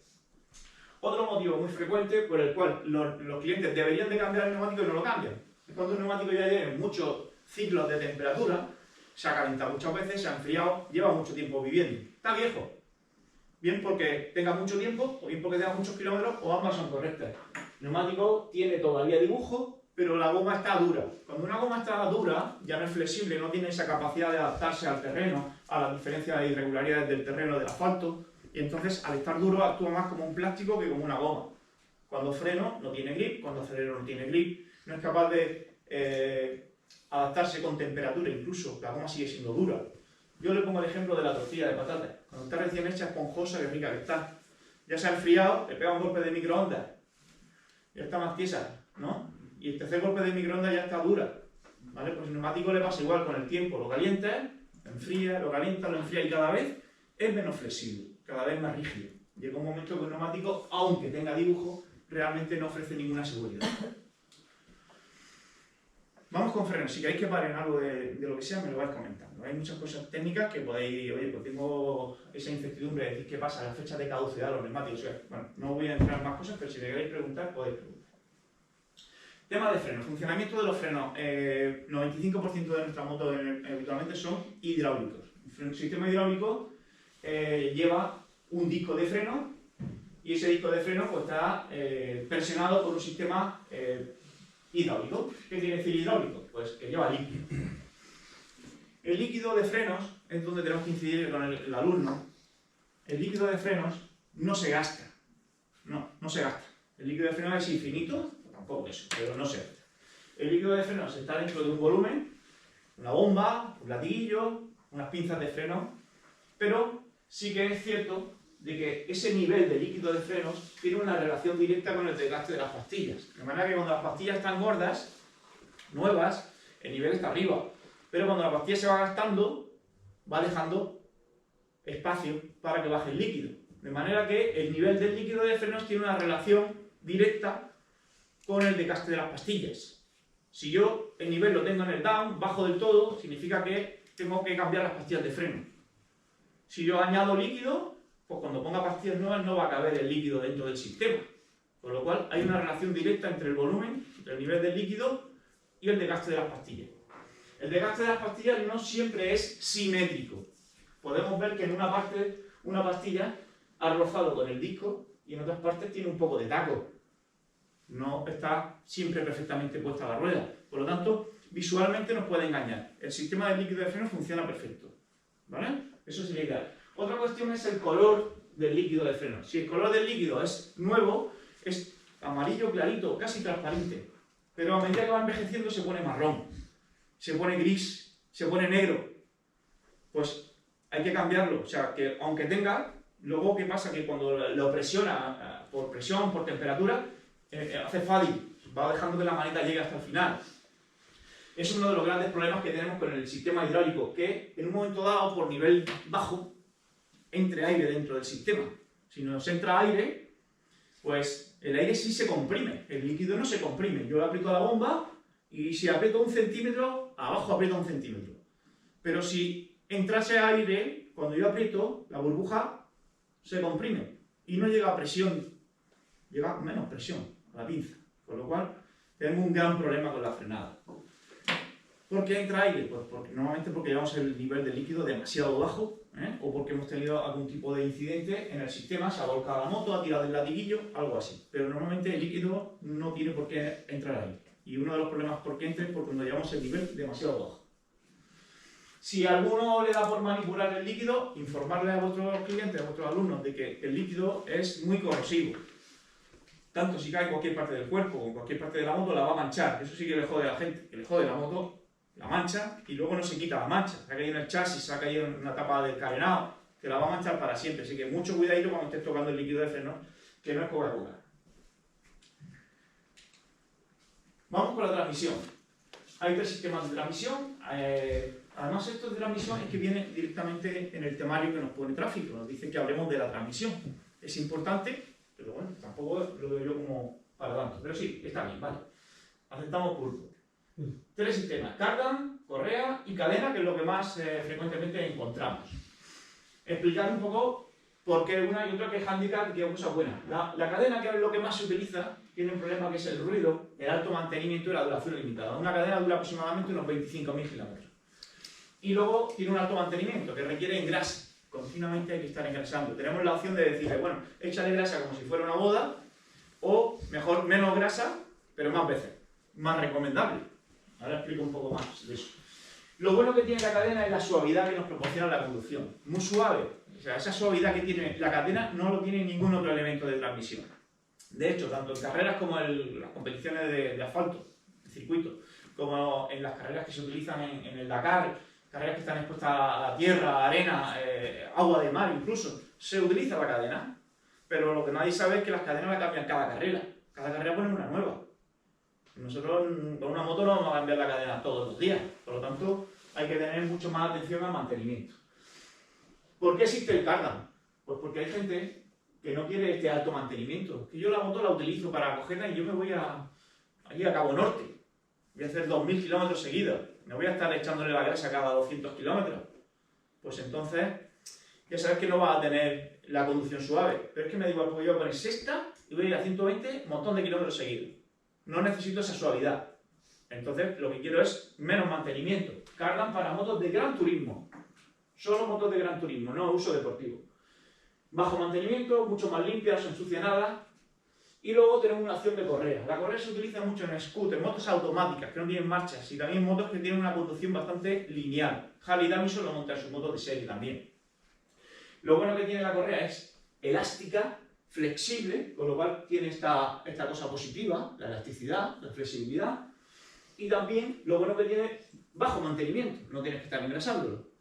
Otro motivo muy frecuente por el cual los clientes deberían de cambiar el neumático y no lo cambian es cuando un neumático ya lleva muchos ciclos de temperatura, se ha calentado muchas veces, se ha enfriado, lleva mucho tiempo viviendo, está viejo. Bien porque tenga mucho tiempo, o bien porque tenga muchos kilómetros, o ambas son correctas. El neumático tiene todavía dibujo, pero la goma está dura. Cuando una goma está dura, ya no es flexible, no tiene esa capacidad de adaptarse al terreno, a la diferencia de irregularidades del terreno del asfalto, y entonces al estar duro actúa más como un plástico que como una goma. Cuando freno no tiene grip, cuando acelero no tiene grip, no es capaz de adaptarse con temperatura, incluso la goma sigue siendo dura. Yo le pongo el ejemplo de la tortilla de patatas. Cuando está recién hecha, esponjosa, que rica que está. Ya se ha enfriado, le pega un golpe de microondas, ya está más tiesa, ¿no? Y el tercer golpe de microondas ya está dura, ¿vale? Pues el neumático le pasa igual con el tiempo, lo calienta, lo enfría, lo calienta, lo enfría y cada vez es menos flexible, cada vez más rígido. Llega un momento que un neumático, aunque tenga dibujo, realmente no ofrece ninguna seguridad. Vamos con frenos. Si queréis que paren algo de lo que sea, me lo vais comentando. Hay muchas cosas técnicas que podéis, oye, pues tengo esa incertidumbre de decir qué pasa, la fecha de caducidad de los neumáticos. O sea, bueno, no voy a entrar en más cosas, pero si me queréis preguntar, podéis preguntar. Tema de frenos. Funcionamiento de los frenos. 95% de nuestras motos habitualmente son hidráulicos. El sistema hidráulico lleva un disco de freno y ese disco de freno pues, está presionado por un sistema hidráulico. ¿Qué quiere decir hidráulico? Pues que lleva líquido. El líquido de frenos es donde tenemos que incidir con el alumno. El líquido de frenos no se gasta. No se gasta. El líquido de frenos es infinito, tampoco eso, pero no se gasta. El líquido de frenos está dentro de un volumen, una bomba, un latiguillo, unas pinzas de freno, pero sí que es cierto de que ese nivel de líquido de frenos tiene una relación directa con el desgaste de las pastillas. De manera que cuando las pastillas están gordas, nuevas, el nivel está arriba. Pero cuando la pastilla se va gastando, va dejando espacio para que baje el líquido. De manera que el nivel del líquido de frenos tiene una relación directa con el desgaste de las pastillas. Si yo el nivel lo tengo en el down, bajo del todo, significa que tengo que cambiar las pastillas de freno. Si yo añado líquido, pues cuando ponga pastillas nuevas no va a caber el líquido dentro del sistema. Con lo cual hay una relación directa entre el volumen, entre el nivel del líquido y el desgaste de las pastillas. El desgaste de las pastillas no siempre es simétrico. Podemos ver que en una parte una pastilla ha rozado con el disco y en otras partes tiene un poco de taco. No está siempre perfectamente puesta la rueda. Por lo tanto, visualmente nos puede engañar. El sistema del líquido de freno funciona perfecto, ¿vale? Eso sería ideal. Otra cuestión es el color del líquido de freno. Si el color del líquido es nuevo, es amarillo clarito, casi transparente. Pero a medida que va envejeciendo se pone marrón, se pone gris, se pone negro. Pues hay que cambiarlo. O sea, que aunque tenga, luego ¿qué pasa? Que cuando lo presiona por presión, por temperatura, hace fading, va dejando que la maneta llegue hasta el final. Es uno de los grandes problemas que tenemos con el sistema hidráulico, que en un momento dado, por nivel bajo, entre aire dentro del sistema. Si nos entra aire, pues el aire sí se comprime, el líquido no se comprime. Yo le aprieto la bomba y si aprieto 1 centímetro, abajo aprieto 1 centímetro. Pero si entrase aire, cuando yo aprieto, la burbuja se comprime y no llega a presión, llega menos presión a la pinza. Con lo cual, tenemos un gran problema con la frenada. ¿Por qué entra aire? Pues normalmente porque llevamos el nivel de líquido demasiado bajo, o porque hemos tenido algún tipo de incidente en el sistema, se ha volcado la moto, ha tirado el latiguillo, algo así. Pero normalmente el líquido no tiene por qué entrar ahí. Y uno de los problemas por qué entra es porque cuando llevamos el nivel demasiado bajo. Si a alguno le da por manipular el líquido, informarle a vuestros clientes, a vuestros alumnos, de que el líquido es muy corrosivo. Tanto si cae en cualquier parte del cuerpo o en cualquier parte de la moto, la va a manchar. Eso sí que le jode a la gente, que le jode la moto, la mancha, y luego no se quita la mancha. Se ha caído en el chasis, se ha caído en una tapa del carenado, que la va a manchar para siempre. Así que mucho cuidadito cuando estés tocando el líquido de freno, que no es Coca-Cola. Vamos con la transmisión. Hay 3 sistemas de transmisión. Además, esto de transmisión es que viene directamente en el temario que nos pone tráfico. Nos dice que hablemos de la transmisión. Es importante, pero bueno, tampoco lo veo yo como para tanto. Pero sí, está bien, vale. Aceptamos pulpo. 3 sistemas: cardan, correa y cadena, que es lo que más frecuentemente encontramos. Explicar un poco por qué una y otra, qué handicap y qué cosa buena. La cadena, que es lo que más se utiliza, tiene un problema que es el ruido, el alto mantenimiento y la duración limitada. Una cadena dura aproximadamente unos 25.000 kilómetros. Y luego tiene un alto mantenimiento que requiere engrase. Continuamente hay que estar engrasando. Tenemos la opción de decirle, bueno, échale grasa como si fuera una boda, o mejor, menos grasa, pero más veces. Más recomendable. Ahora explico un poco más de eso. Lo bueno que tiene la cadena es la suavidad que nos proporciona la conducción. Muy suave. O sea, esa suavidad que tiene la cadena no lo tiene ningún otro elemento de transmisión. De hecho, tanto en carreras como en las competiciones de asfalto, de circuito, como en las carreras que se utilizan en el Dakar, carreras que están expuestas a la tierra, arena, agua de mar incluso, se utiliza la cadena. Pero lo que nadie sabe es que las cadenas la cambian cada carrera. Cada carrera ponen una nueva. Nosotros con una moto no vamos a cambiar la cadena todos los días. Por lo tanto, hay que tener mucho más atención al mantenimiento. ¿Por qué existe el cardan? Pues porque hay gente que no quiere este alto mantenimiento. Que yo la moto la utilizo para cogerla y yo me voy allí a Cabo Norte. Voy a hacer 2.000 kilómetros seguidos. No voy a estar echándole la grasa cada 200 kilómetros. Pues entonces, ya sabes que no va a tener la conducción suave. Pero es que me da igual, porque yo voy a poner sexta y voy a ir a 120, un montón de kilómetros seguidos. No necesito esa suavidad. Entonces, lo que quiero es menos mantenimiento. Cardan para motos de gran turismo. Solo motos de gran turismo, no uso deportivo. Bajo mantenimiento, mucho más limpia, no se ensucia nada. Y luego tenemos una opción de correa. La correa se utiliza mucho en scooter, motos automáticas que no tienen marchas, y también motos que tienen una conducción bastante lineal. Harley Davidson lo monta en sus motos de serie también. Lo bueno que tiene la correa es elástica, flexible, con lo cual tiene esta cosa positiva, la elasticidad, la flexibilidad. Y también lo bueno que tiene bajo mantenimiento, no tienes que estar engrasándolo.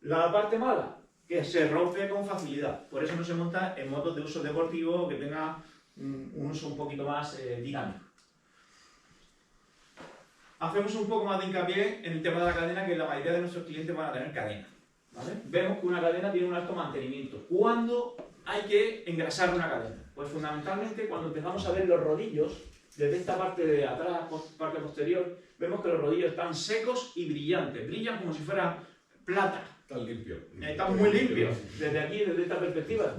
La parte mala, que se rompe con facilidad. Por eso no se monta en motos de uso deportivo que tenga un uso un poquito más dinámico. Hacemos un poco más de hincapié en el tema de la cadena, que la mayoría de nuestros clientes van a tener cadena, ¿vale? Vemos que una cadena tiene un alto mantenimiento. ¿Cuándo hay que engrasar una cadena? Pues fundamentalmente cuando empezamos a ver los rodillos, desde esta parte de atrás, parte posterior, vemos que los rodillos están secos y brillantes, brillan como si fuera plata. Están limpios. Están muy limpios, desde aquí, desde esta perspectiva.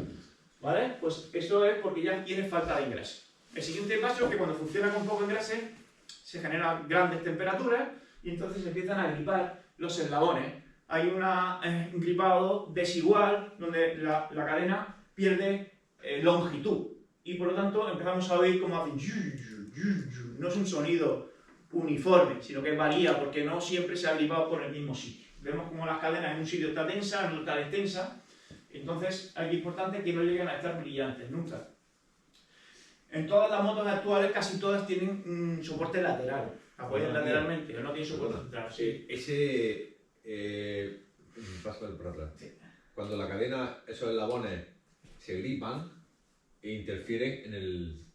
¿Vale? Pues eso es porque ya tiene falta de engrase. El siguiente paso es que cuando funciona con poco engrase, se generan grandes temperaturas y entonces empiezan a gripar los eslabones. Hay un gripado desigual donde la cadena pierde longitud y por lo tanto empezamos a oír como hace no es un sonido uniforme, sino que varía porque no siempre se ha gripado por el mismo sitio. Vemos como las cadenas en un sitio está tensa, en otro está extensa, entonces es importante que no lleguen a estar brillantes nunca. En todas las motos actuales casi todas tienen un soporte lateral, apoyan lateralmente, o no tienen soporte central. Sí. Ese pasa por atrás. Sí. Cuando la cadena, esos eslabones se gripan e interfieren en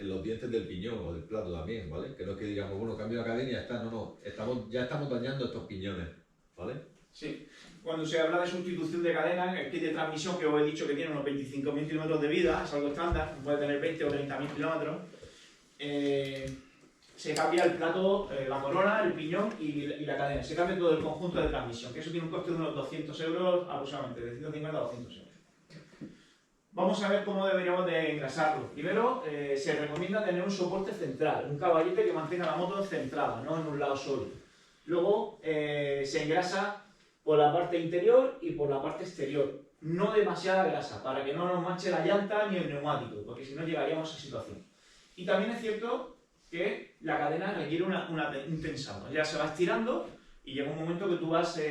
los dientes del piñón o del plato también, ¿vale? Que no es que digamos, bueno, cambio la cadena y ya está, no, ya estamos dañando estos piñones, ¿vale? Sí. Cuando se habla de sustitución de cadena, el kit de transmisión que os he dicho que tiene unos 25.000 kilómetros de vida, es algo estándar, puede tener 20 o 30.000 kilómetros, se cambia el plato, la corona, el piñón y la cadena, se cambia todo el conjunto de transmisión, que eso tiene un coste de unos 200 euros aproximadamente, de 150 a 200 euros. Vamos a ver cómo deberíamos de engrasarlo. Primero, se recomienda tener un soporte central, un caballete que mantenga la moto centrada, no en un lado solo. Luego, se engrasa por la parte interior y por la parte exterior. No demasiada grasa, para que no nos manche la llanta ni el neumático, porque si no llegaríamos a esa situación. Y también es cierto que la cadena requiere un tensado. Ya se va estirando y llega un momento que tú vas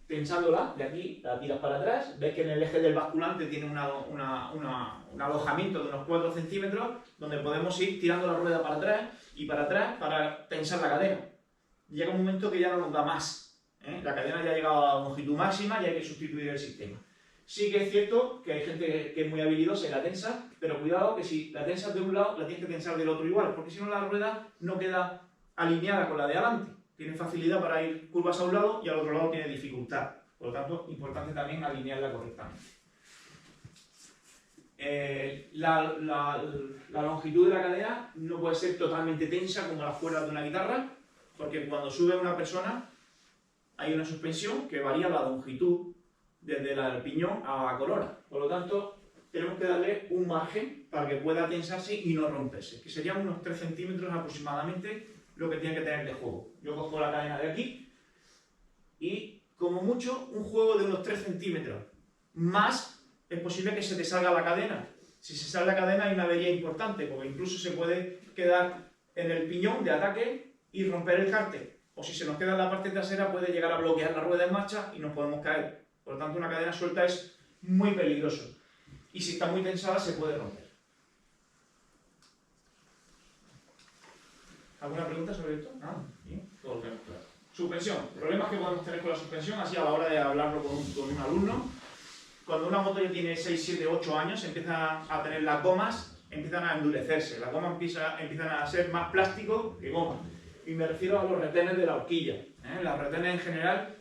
tensándola de aquí, la tiras para atrás, ves que en el eje del basculante tiene un alojamiento de unos 4 centímetros donde podemos ir tirando la rueda para atrás para tensar la cadena. Llega un momento que ya no nos da más. La cadena ya ha llegado a longitud máxima y hay que sustituir el sistema. Sí que es cierto que hay gente que es muy habilidosa y la tensa, pero cuidado que si la tensas de un lado, la tienes que tensar del otro igual, porque si no la rueda no queda alineada con la de adelante. Tiene facilidad para ir curvas a un lado y al otro lado tiene dificultad. Por lo tanto, importante también alinearla correctamente. La longitud de la cadena no puede ser totalmente tensa como las cuerdas de una guitarra, porque cuando sube una persona hay una suspensión que varía la longitud desde el piñón a la corona. Por lo tanto, tenemos que darle un margen para que pueda tensarse y no romperse, que serían unos 3 centímetros aproximadamente lo que tiene que tener de juego. Yo cojo la cadena de aquí y, como mucho, un juego de unos 3 centímetros. Más es posible que se te salga la cadena. Si se sale la cadena hay una avería importante, porque incluso se puede quedar en el piñón de ataque y romper el cárter. O si se nos queda en la parte trasera puede llegar a bloquear la rueda en marcha y nos podemos caer. Por lo tanto, una cadena suelta es muy peligroso. Y si está muy tensada se puede romper. ¿Alguna pregunta sobre esto? Nada. Bien, todo lo tenemos claro. Suspensión. Problemas que podemos tener con la suspensión, así a la hora de hablarlo con un alumno. Cuando una moto ya tiene 6, 7, 8 años, empieza a tener las gomas, empiezan a endurecerse. Las gomas empiezan a ser más plástico que goma. Y me refiero a los retenes de la horquilla. Las retenes en general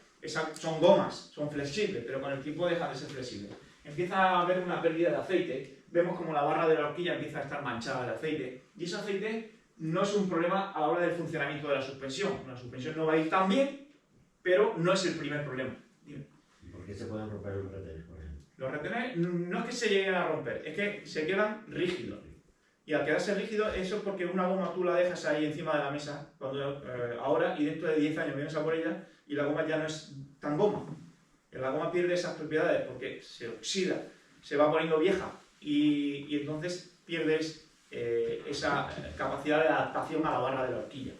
son gomas, son flexibles, pero con el tiempo dejan de ser flexibles. Empieza a haber una pérdida de aceite, vemos como la barra de la horquilla empieza a estar manchada de aceite, y ese aceite no es un problema a la hora del funcionamiento de la suspensión. La suspensión no va a ir tan bien, pero no es el primer problema. Dime. ¿Por qué se pueden romper los retenes, por ejemplo? Los retenes no es que se lleguen a romper, es que se quedan rígidos. Y al quedarse rígido, eso es porque una goma tú la dejas ahí encima de la mesa ahora y dentro de 10 años vienes a por ella y la goma ya no es tan goma. La goma pierde esas propiedades porque se oxida, se va poniendo vieja y entonces pierdes esa capacidad de adaptación a la barra de la horquilla.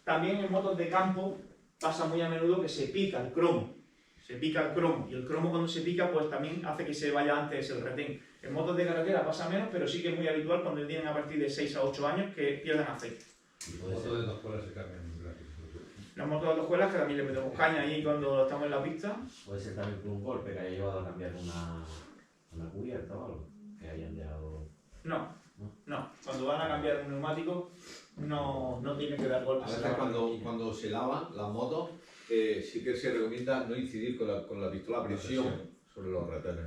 También en motos de campo pasa muy a menudo que se pica el cromo. Se pica el cromo y el cromo cuando se pica pues también hace que se vaya antes el retén. En motos de carretera pasa menos, pero sí que es muy habitual cuando tienen a partir de 6 a 8 años que pierdan aceite. Las motos de 2 cuerdas se cambian muy rápido. Las motos de 2 cuerdas que también le metemos caña ahí cuando estamos en la pista. Puede ser también por un golpe que haya llevado a cambiar una cubierta o algo, que hayan dejado... No. Cuando van a cambiar un neumático no tiene que dar A golpes. veces cuando se lavan las motos, sí que se recomienda no incidir con la pistola a presión sobre los retenes.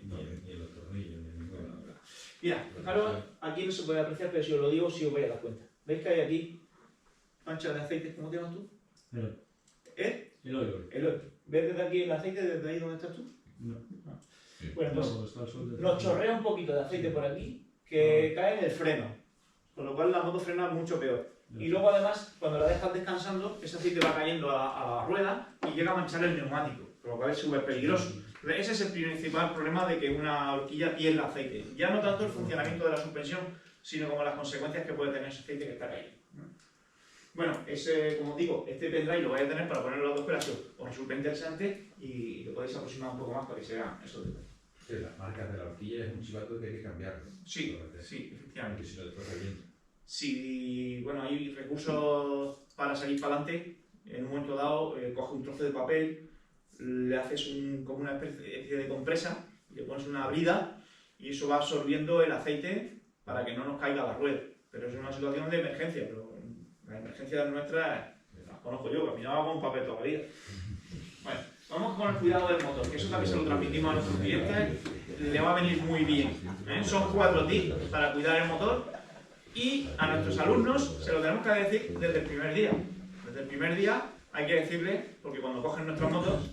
Ni en los tornillos, ni en ninguna. Mira, fijaros, aquí no se puede apreciar, pero si os lo digo, si os vais a dar cuenta. ¿Veis que hay aquí manchas de aceite? ¿Cómo te llamas tú? ¿Eh? El oil. El oil. ¿Ves desde aquí el aceite, desde ahí donde estás tú? No. Bueno, pues No, está el sol de- nos chorrea un poquito de aceite por aquí que cae en el freno, con lo cual la moto frena mucho peor. Y luego además, cuando la dejas descansando, ese aceite va cayendo a la rueda y llega a manchar el neumático, por lo cual es súper peligroso. Ese es el principal problema de que una horquilla pierda aceite. Ya no tanto el funcionamiento de la suspensión, sino como las consecuencias que puede tener ese aceite que está cayendo. Bueno, como digo, este pendrive lo vais a tener para ponerlo a las dos pelas, os resulta interesante y lo podéis aproximar un poco más para que se vean esos detalles. Sí, las marcas de la horquilla es un chivato que hay que cambiarlo. Sí, sí, efectivamente. Porque si no después revienta. Si bueno, hay recursos para salir para adelante, en un momento dado coges un trozo de papel, le haces como una especie de compresa, le pones una brida y eso va absorbiendo el aceite para que no nos caiga la rueda. Pero es una situación de emergencia, pero las emergencias nuestras las conozco yo, caminaba con un papel toda la vida. Bueno, vamos con el cuidado del motor, que eso también se lo transmitimos a nuestros clientes, le va a venir muy bien. Son 4 tips para cuidar el motor. Y a nuestros alumnos se lo tenemos que decir desde el primer día. Desde el primer día hay que decirle, porque cuando cogen nuestras motos,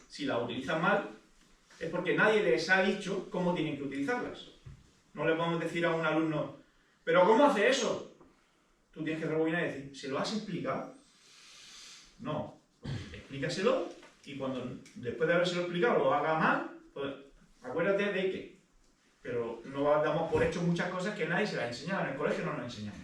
si las utilizan mal, es porque nadie les ha dicho cómo tienen que utilizarlas. No le podemos decir a un alumno, ¿pero cómo hace eso? Tú tienes que rebobinar y decir, ¿se lo has explicado? No, explícaselo y cuando después de habérselo explicado lo haga mal, pues acuérdate de que. Pero no damos por hecho muchas cosas que nadie se las enseñaba, en el colegio no nos enseñamos.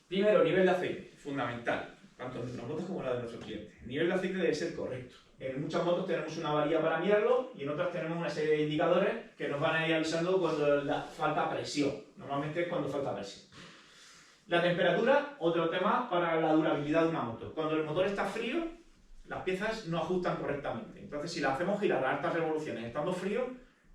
Primero, nivel de aceite, fundamental, tanto en nuestras motos como en la de nuestros clientes. El nivel de aceite debe ser correcto. En muchas motos tenemos una varilla para mirarlo y en otras tenemos una serie de indicadores que nos van a ir avisando cuando falta presión. Normalmente es cuando falta presión. La temperatura, otro tema para la durabilidad de una moto. Cuando el motor está frío, las piezas no ajustan correctamente. Entonces, si las hacemos girar a altas revoluciones estando frío,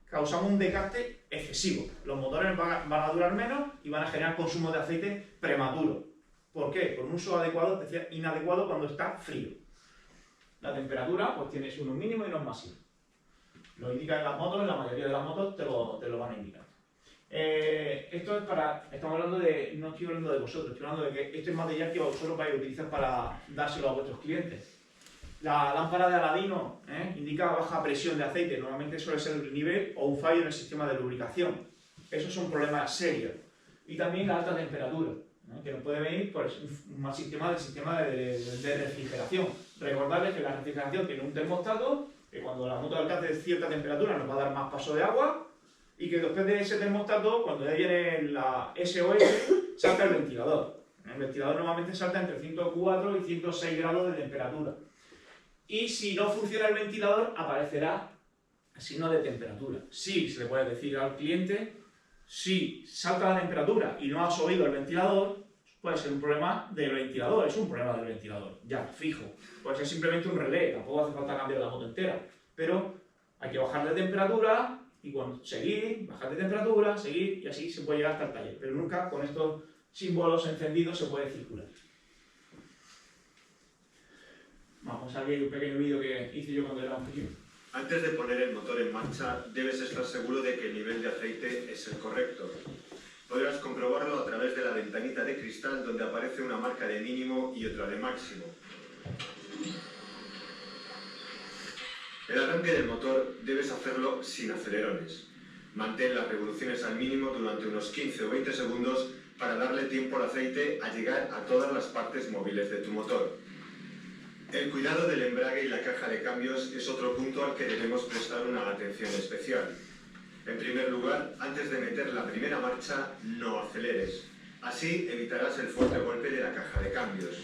causamos un desgaste excesivo. Los motores van a durar menos y van a generar consumo de aceite prematuro. ¿Por qué? Por un uso adecuado, inadecuado cuando está frío. La temperatura, pues tienes unos mínimos y unos máximos. Lo indican en las motos, en la mayoría de las motos te lo van a indicar. Esto es estamos hablando no estoy hablando de vosotros, estoy hablando de que este es material que vosotros vais a utilizar para dárselo a vuestros clientes. La lámpara de Aladino indica baja presión de aceite, normalmente suele ser el nivel o un fallo en el sistema de lubricación. Esos son problemas serios. Y también la alta temperatura, que nos puede venir por un mal sistema de refrigeración. Recordarles que la refrigeración tiene un termostato, que cuando la moto alcance cierta temperatura nos va a dar más paso de agua, y que después de ese termostato, cuando ya viene la SOS, salta el ventilador. El ventilador normalmente salta entre 104 y 106 grados de temperatura. Y si no funciona el ventilador, aparecerá el signo de temperatura. Sí, se le puede decir al cliente, si salta la temperatura y no has oído el ventilador, puede ser un problema del ventilador, es un problema del ventilador, ya, fijo. Puede ser simplemente un relé, tampoco hace falta cambiar la moto entera. Pero hay que bajar de temperatura y seguir, bajar de temperatura, seguir, y así se puede llegar hasta el taller. Pero nunca con estos símbolos encendidos se puede circular. Vamos a ver un pequeño vídeo que hice yo cuando era un pequeño. Antes de poner el motor en marcha, debes estar seguro de que el nivel de aceite es el correcto. Podrás comprobarlo a través de la ventanita de cristal donde aparece una marca de mínimo y otra de máximo. El arranque del motor debes hacerlo sin acelerones. Mantén las revoluciones al mínimo durante unos 15 o 20 segundos para darle tiempo al aceite a llegar a todas las partes móviles de tu motor. El cuidado del embrague y la caja de cambios es otro punto al que debemos prestar una atención especial. En primer lugar, antes de meter la primera marcha, no aceleres. Así evitarás el fuerte golpe de la caja de cambios.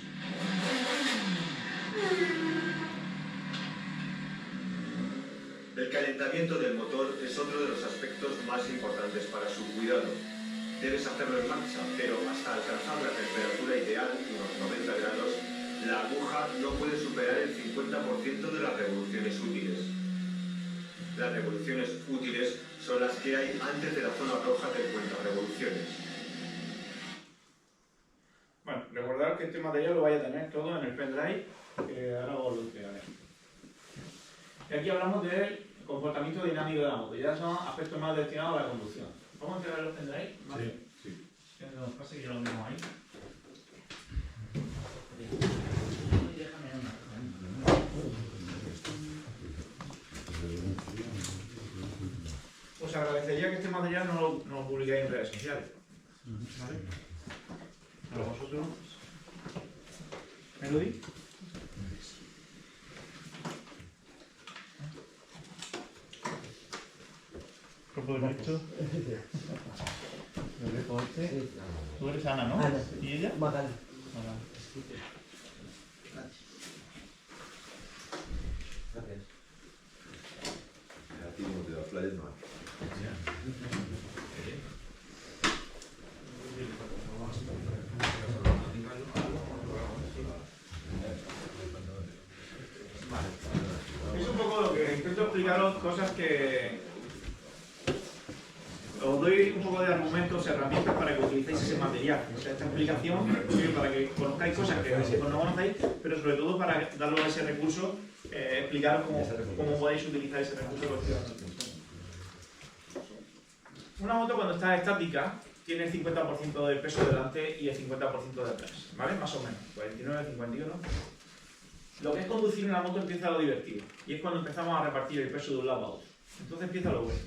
El calentamiento del motor es otro de los aspectos más importantes para su cuidado. Debes hacerlo en marcha, pero hasta alcanzar la temperatura ideal, unos 90 grados, la aguja no puede superar el 50% de las revoluciones útiles. Las revoluciones útiles son las que hay antes de la zona roja del cuentarevoluciones. Bueno, recordad que este material lo vais a tener todo en el pendrive, que ahora os lo entregaré. Y aquí hablamos de comportamiento dinámico de la moto. Ya son aspectos más destinados a la conducción. ¿Vamos a entregar los pendrive? Sí. Que nos pase que ya lo mismo ahí. Déjame una. Os agradecería que este material no lo publiquéis en redes sociales. ¿Vale? Para vosotros. Melody. Grupo de Nacho. Lo dejo este. Tú eres Ana, ¿no? Ana. ¿Y ella? Magal. Gracias. Aquí no te da playas más. Es un poco lo que intento explicaros, cosas que os doy un poco de argumentos, herramientas para que utilicéis ese material. O sea, esta explicación, para que conozcáis cosas que no conocéis, pero sobre todo para daros ese recurso, explicaros cómo podéis utilizar ese recurso. Una moto cuando está estática tiene el 50% del peso delante y el 50% de atrás, ¿vale? Más o menos, 49, 51. Lo que es conducir una moto empieza lo divertido, y es cuando empezamos a repartir el peso de un lado a otro. Entonces empieza lo bueno.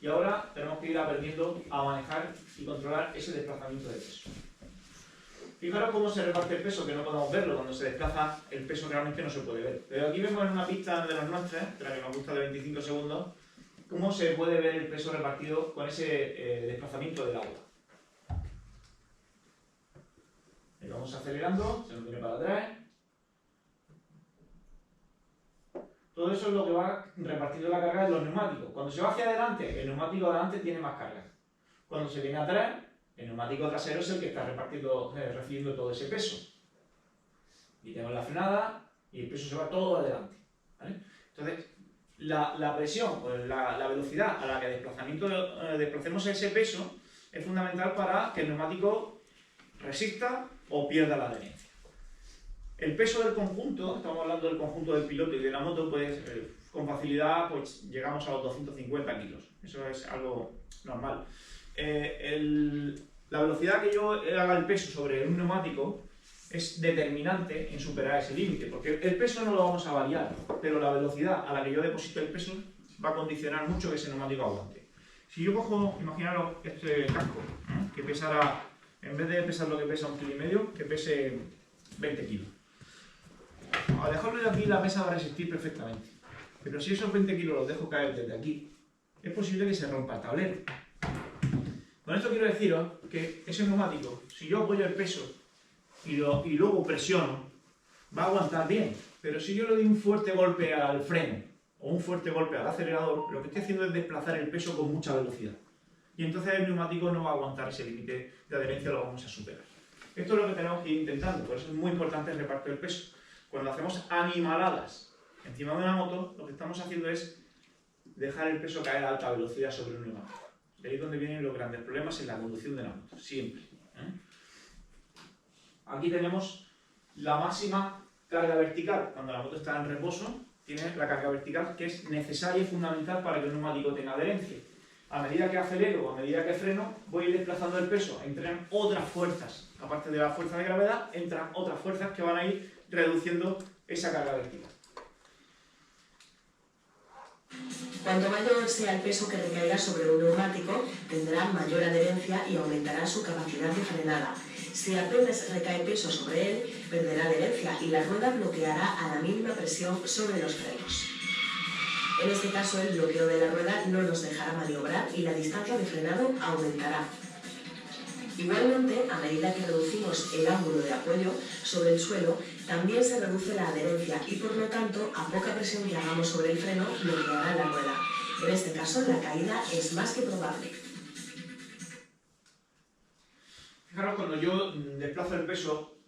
Y ahora tenemos que ir aprendiendo a manejar y controlar ese desplazamiento de peso. Fijaros cómo se reparte el peso, que no podemos verlo. Cuando se desplaza, el peso realmente no se puede ver. Pero aquí vemos en una pista de las nuestras, de la que nos gusta de 25 segundos, cómo se puede ver el peso repartido con ese desplazamiento del agua. Y vamos acelerando, se nos viene para atrás. Todo eso es lo que va repartiendo la carga de los neumáticos. Cuando se va hacia adelante, el neumático de adelante tiene más carga. Cuando se viene atrás, el neumático trasero es el que está recibiendo todo ese peso. Y tenemos la frenada y el peso se va todo adelante, ¿vale? Entonces, la presión, o la velocidad a la que desplacemos ese peso es fundamental para que el neumático resista o pierda la adherencia. El peso del conjunto, estamos hablando del conjunto del piloto y de la moto, pues con facilidad pues, llegamos a los 250 kilos. Eso es algo normal. La velocidad que yo haga el peso sobre un neumático es determinante en superar ese límite, porque el peso no lo vamos a variar, pero la velocidad a la que yo deposito el peso va a condicionar mucho que ese neumático aguante. Si yo cojo, imaginaros este casco, que pesara, en vez de pesar lo que pesa 1,5 kilos, que pese 20 kilos. Al dejarlo de aquí la mesa va a resistir perfectamente, pero si esos 20 kilos los dejo caer desde aquí, es posible que se rompa el tablero. Con esto quiero deciros que ese neumático, si yo apoyo el peso y luego presiono, va a aguantar bien, pero si yo le doy un fuerte golpe al freno o un fuerte golpe al acelerador, lo que estoy haciendo es desplazar el peso con mucha velocidad. Y entonces el neumático no va a aguantar ese límite de adherencia, lo vamos a superar. Esto es lo que tenemos que ir intentando, por eso es muy importante el reparto del peso. Cuando hacemos animaladas encima de una moto, lo que estamos haciendo es dejar el peso caer a alta velocidad sobre un neumático. De ahí es donde vienen los grandes problemas en la conducción de la moto, siempre. Aquí tenemos la máxima carga vertical. Cuando la moto está en reposo, tiene la carga vertical que es necesaria y fundamental para que el neumático tenga adherencia. A medida que acelero o a medida que freno, voy a ir desplazando el peso. Entran otras fuerzas. Aparte de la fuerza de gravedad, entran otras fuerzas que van a ir reduciendo esa carga vertical. Cuanto mayor sea el peso que recaiga sobre un neumático, tendrá mayor adherencia y aumentará su capacidad de frenada. Si apenas recae peso sobre él, perderá adherencia y la rueda bloqueará a la mínima presión sobre los frenos. En este caso, el bloqueo de la rueda no nos dejará maniobrar y la distancia de frenado aumentará. Igualmente, a medida que reducimos el ángulo de apoyo sobre el suelo, también se reduce la adherencia y, por lo tanto, a poca presión que hagamos sobre el freno, bloqueará la rueda. En este caso, la caída es más que probable. Fijaros, cuando yo desplazo el peso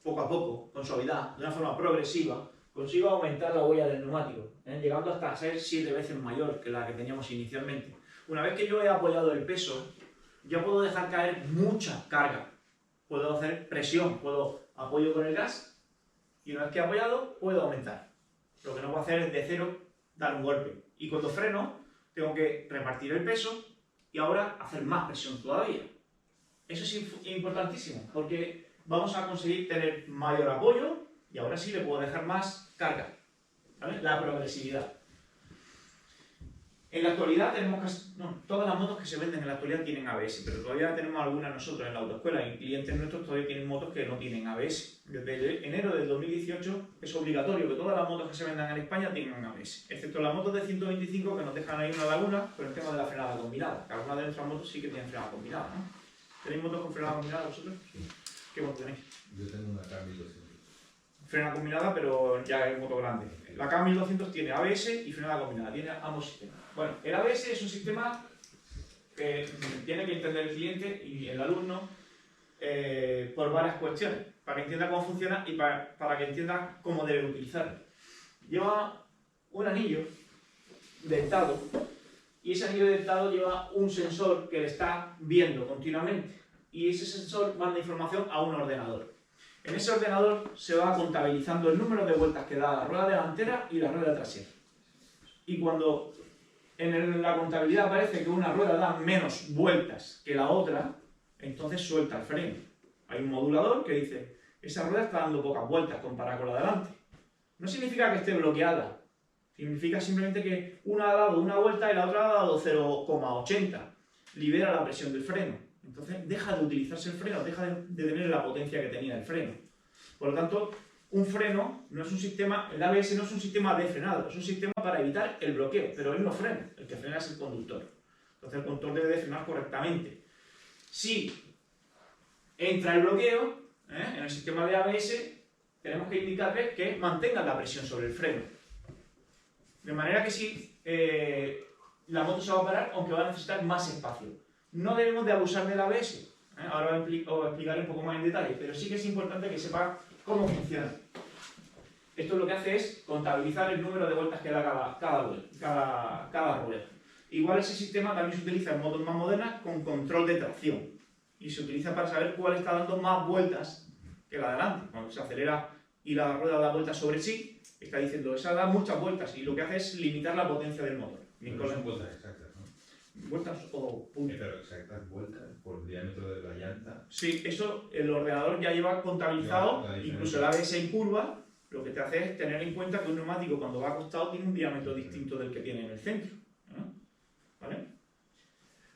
poco a poco, con suavidad, de una forma progresiva, consigo aumentar la huella del neumático, llegando hasta ser 7 veces mayor que la que teníamos inicialmente. Una vez que yo he apoyado el peso, ya puedo dejar caer mucha carga. Puedo hacer presión, puedo apoyo con el gas y una vez que he apoyado, puedo aumentar. Lo que no puedo hacer es de cero dar un golpe. Y cuando freno, tengo que repartir el peso y ahora hacer más presión todavía. Eso es importantísimo, porque vamos a conseguir tener mayor apoyo y ahora sí le puedo dejar más carga, ¿vale? La progresividad. En la actualidad tenemos todas las motos que se venden en la actualidad tienen ABS, pero todavía tenemos algunas nosotros en la autoescuela y clientes nuestros todavía tienen motos que no tienen ABS. Desde enero del 2018 es obligatorio que todas las motos que se vendan en España tengan ABS, excepto las motos de 125 que nos dejan ahí una laguna por el tema de la frenada combinada. Que algunas de nuestras motos sí que tienen frenada combinada, ¿no? ¿Tenéis motos con frenada combinada vosotros? Sí. ¿Qué moto tenéis? Yo tengo una K1200. Frena combinada, pero ya es moto grande. La K1200 tiene ABS y frenada combinada, tiene ambos sistemas. Bueno, el ABS es un sistema que tiene que entender el cliente y el alumno por varias cuestiones, para que entienda cómo funciona y para que entienda cómo debe utilizarlo. Lleva un anillo dentado y ese anillo dentado lleva un sensor que le está viendo continuamente y ese sensor manda información a un ordenador. En ese ordenador se va contabilizando el número de vueltas que da la rueda delantera y la rueda trasera. Y cuando en la contabilidad aparece que una rueda da menos vueltas que la otra, entonces suelta el freno. Hay un modulador que dice, esa rueda está dando pocas vueltas comparada con la de delante. No significa que esté bloqueada, significa simplemente que una ha dado una vuelta y la otra ha dado 0,80. Libera la presión del freno. Entonces deja de utilizarse el freno, deja de tener la potencia que tenía el freno. Por lo tanto, un freno no es un sistema, el ABS no es un sistema de frenado, es un sistema para evitar el bloqueo, pero él no frena, el que frena es el conductor. Entonces el conductor debe de frenar correctamente. Si entra el bloqueo, en el sistema de ABS, tenemos que indicarle que mantenga la presión sobre el freno. De manera que sí, la moto se va a parar, aunque va a necesitar más espacio. No debemos de abusar del ABS, ahora os explicaré un poco más en detalle, pero sí que es importante que sepa cómo funciona. Esto lo que hace es contabilizar el número de vueltas que da cada rueda. Igual ese sistema también se utiliza en motos más modernas con control de tracción y se utiliza para saber cuál está dando más vueltas que la de delante. Cuando se acelera y la rueda da vueltas sobre sí, está diciendo esa da muchas vueltas y lo que hace es limitar la potencia del motor. No son vueltas exactas, ¿no? Vueltas o puntos. Pero exactas vueltas por diámetro de la llanta. Sí, eso el ordenador ya lleva contabilizado, La incluso el ABS en curva, lo que te hace es tener en cuenta que un neumático cuando va acostado tiene un diámetro distinto del que tiene en el centro. ¿Vale?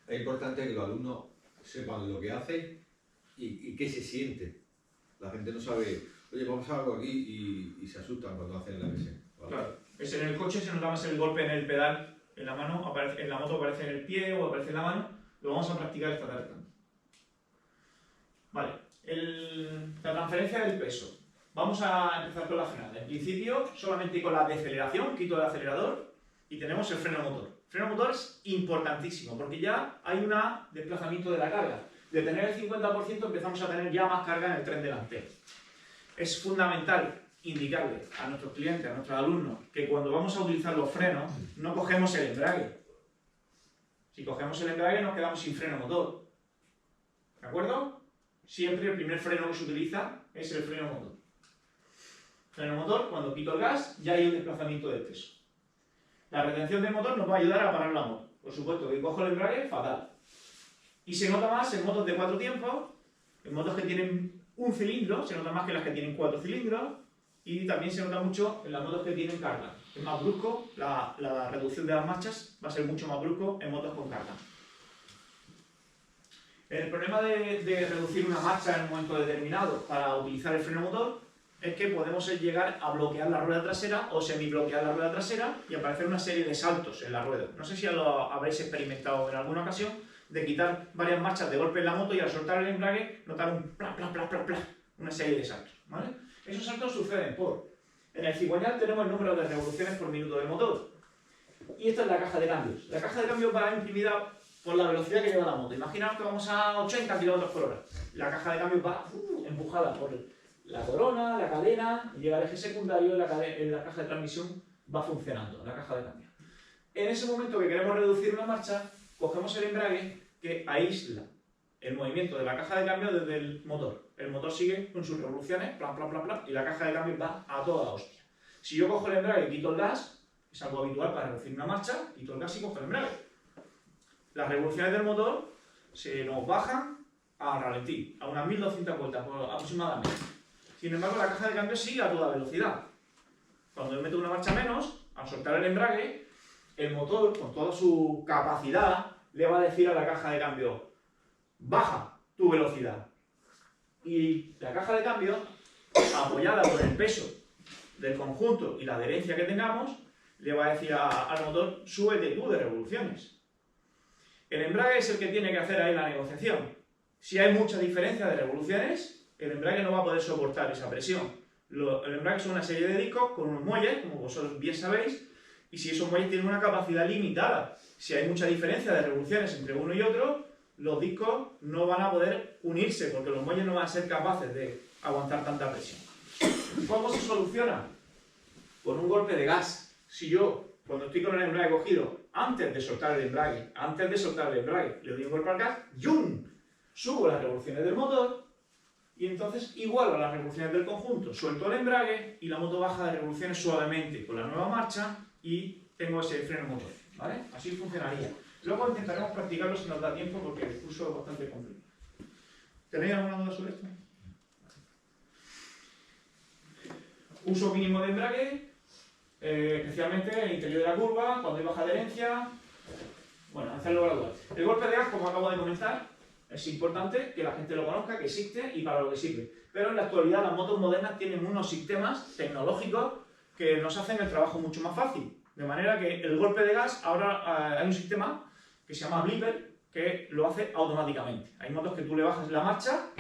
Es importante que los alumnos sepan lo que hacen y qué se siente. La gente no sabe, oye, vamos a hacer algo aquí y se asustan cuando hacen la ABS. ¿Vale? Claro. Es en el coche se nota más el golpe en el pedal, en la mano, en la moto aparece en el pie o aparece en la mano. Lo vamos a practicar esta tarde. Vale, la transferencia del peso. Vamos a empezar con la frenada. En principio, solamente con la deceleración, quito el acelerador y tenemos el freno motor. El freno motor es importantísimo porque ya hay un desplazamiento de la carga. De tener el 50% empezamos a tener ya más carga en el tren delantero. Es fundamental indicarle a nuestros clientes, a nuestros alumnos, que cuando vamos a utilizar los frenos no cogemos el embrague. Si cogemos el embrague nos quedamos sin freno motor. ¿De acuerdo? Siempre el primer freno que se utiliza es el freno motor. Freno motor, cuando quito el gas, ya hay un desplazamiento de peso. La retención del motor nos va a ayudar a parar la moto. Por supuesto, que cojo el embrague, fatal. Y se nota más en motos de 4 tiempos, en motos que tienen un cilindro, se nota más que las que tienen 4 cilindros, y también se nota mucho en las motos que tienen carga. Es más brusco, la reducción de las marchas va a ser mucho más brusco en motos con carga. El problema de reducir una marcha en un momento determinado para utilizar el freno motor es que podemos llegar a bloquear la rueda trasera o semibloquear la rueda trasera y aparecer una serie de saltos en la rueda. No sé si lo habréis experimentado en alguna ocasión, de quitar varias marchas de golpe en la moto y al soltar el embrague notar un pla, pla, pla, pla, pla, una serie de saltos, ¿vale? Esos saltos suceden en el cigüeñal tenemos el número de revoluciones por minuto del motor y esta es la caja de cambios. La caja de cambios va imprimida por la velocidad que lleva la moto. Imaginaos que vamos a 80 km por hora. La caja de cambios va empujada por la corona, la cadena, y llega al eje secundario y la caja de transmisión va funcionando, la caja de cambios. En ese momento que queremos reducir una marcha, cogemos el embrague que aísla el movimiento de la caja de cambios desde el motor. El motor sigue con sus revoluciones, plan, plan, plan, plan, y la caja de cambios va a toda hostia. Si yo cojo el embrague y quito el gas, Es algo habitual para reducir una marcha y todo el gas y coge el embrague. Las revoluciones del motor se nos bajan al ralentí, a unas 1200 vueltas aproximadamente. Sin embargo, la caja de cambio sigue a toda velocidad. Cuando yo meto una marcha menos, al soltar el embrague, el motor, con toda su capacidad, le va a decir a la caja de cambio: baja tu velocidad. Y la caja de cambio, apoyada por el peso del conjunto y la adherencia que tengamos, le va a decir al motor: súbete tú de revoluciones. El embrague es el que tiene que hacer ahí la negociación. Si hay mucha diferencia de revoluciones, el embrague no va a poder soportar esa presión. El embrague son una serie de discos con unos muelles, como vosotros bien sabéis, y si esos muelles tienen una capacidad limitada, si hay mucha diferencia de revoluciones entre uno y otro, los discos no van a poder unirse porque los muelles no van a ser capaces de aguantar tanta presión. ¿Cómo se soluciona? Con un golpe de gas. Si yo, cuando estoy con el embrague cogido, antes de soltar el embrague, le doy un golpe al gas, ¡yum!, subo las revoluciones del motor y entonces igualo las revoluciones del conjunto, suelto el embrague y la moto baja de revoluciones suavemente con la nueva marcha y tengo ese freno motor, ¿vale? Así funcionaría. Luego intentaremos practicarlo si nos da tiempo porque el curso es bastante complejo. ¿Tenéis alguna duda sobre esto? Uso mínimo de embrague, especialmente en el interior de la curva, cuando hay baja adherencia. Bueno, hacerlo gradual. El golpe de gas, como acabo de comentar, es importante que la gente lo conozca, que existe y para lo que sirve. Pero en la actualidad las motos modernas tienen unos sistemas tecnológicos que nos hacen el trabajo mucho más fácil. De manera que el golpe de gas, ahora hay un sistema que se llama Blipper, que lo hace automáticamente. Hay motos que tú le bajas la marcha,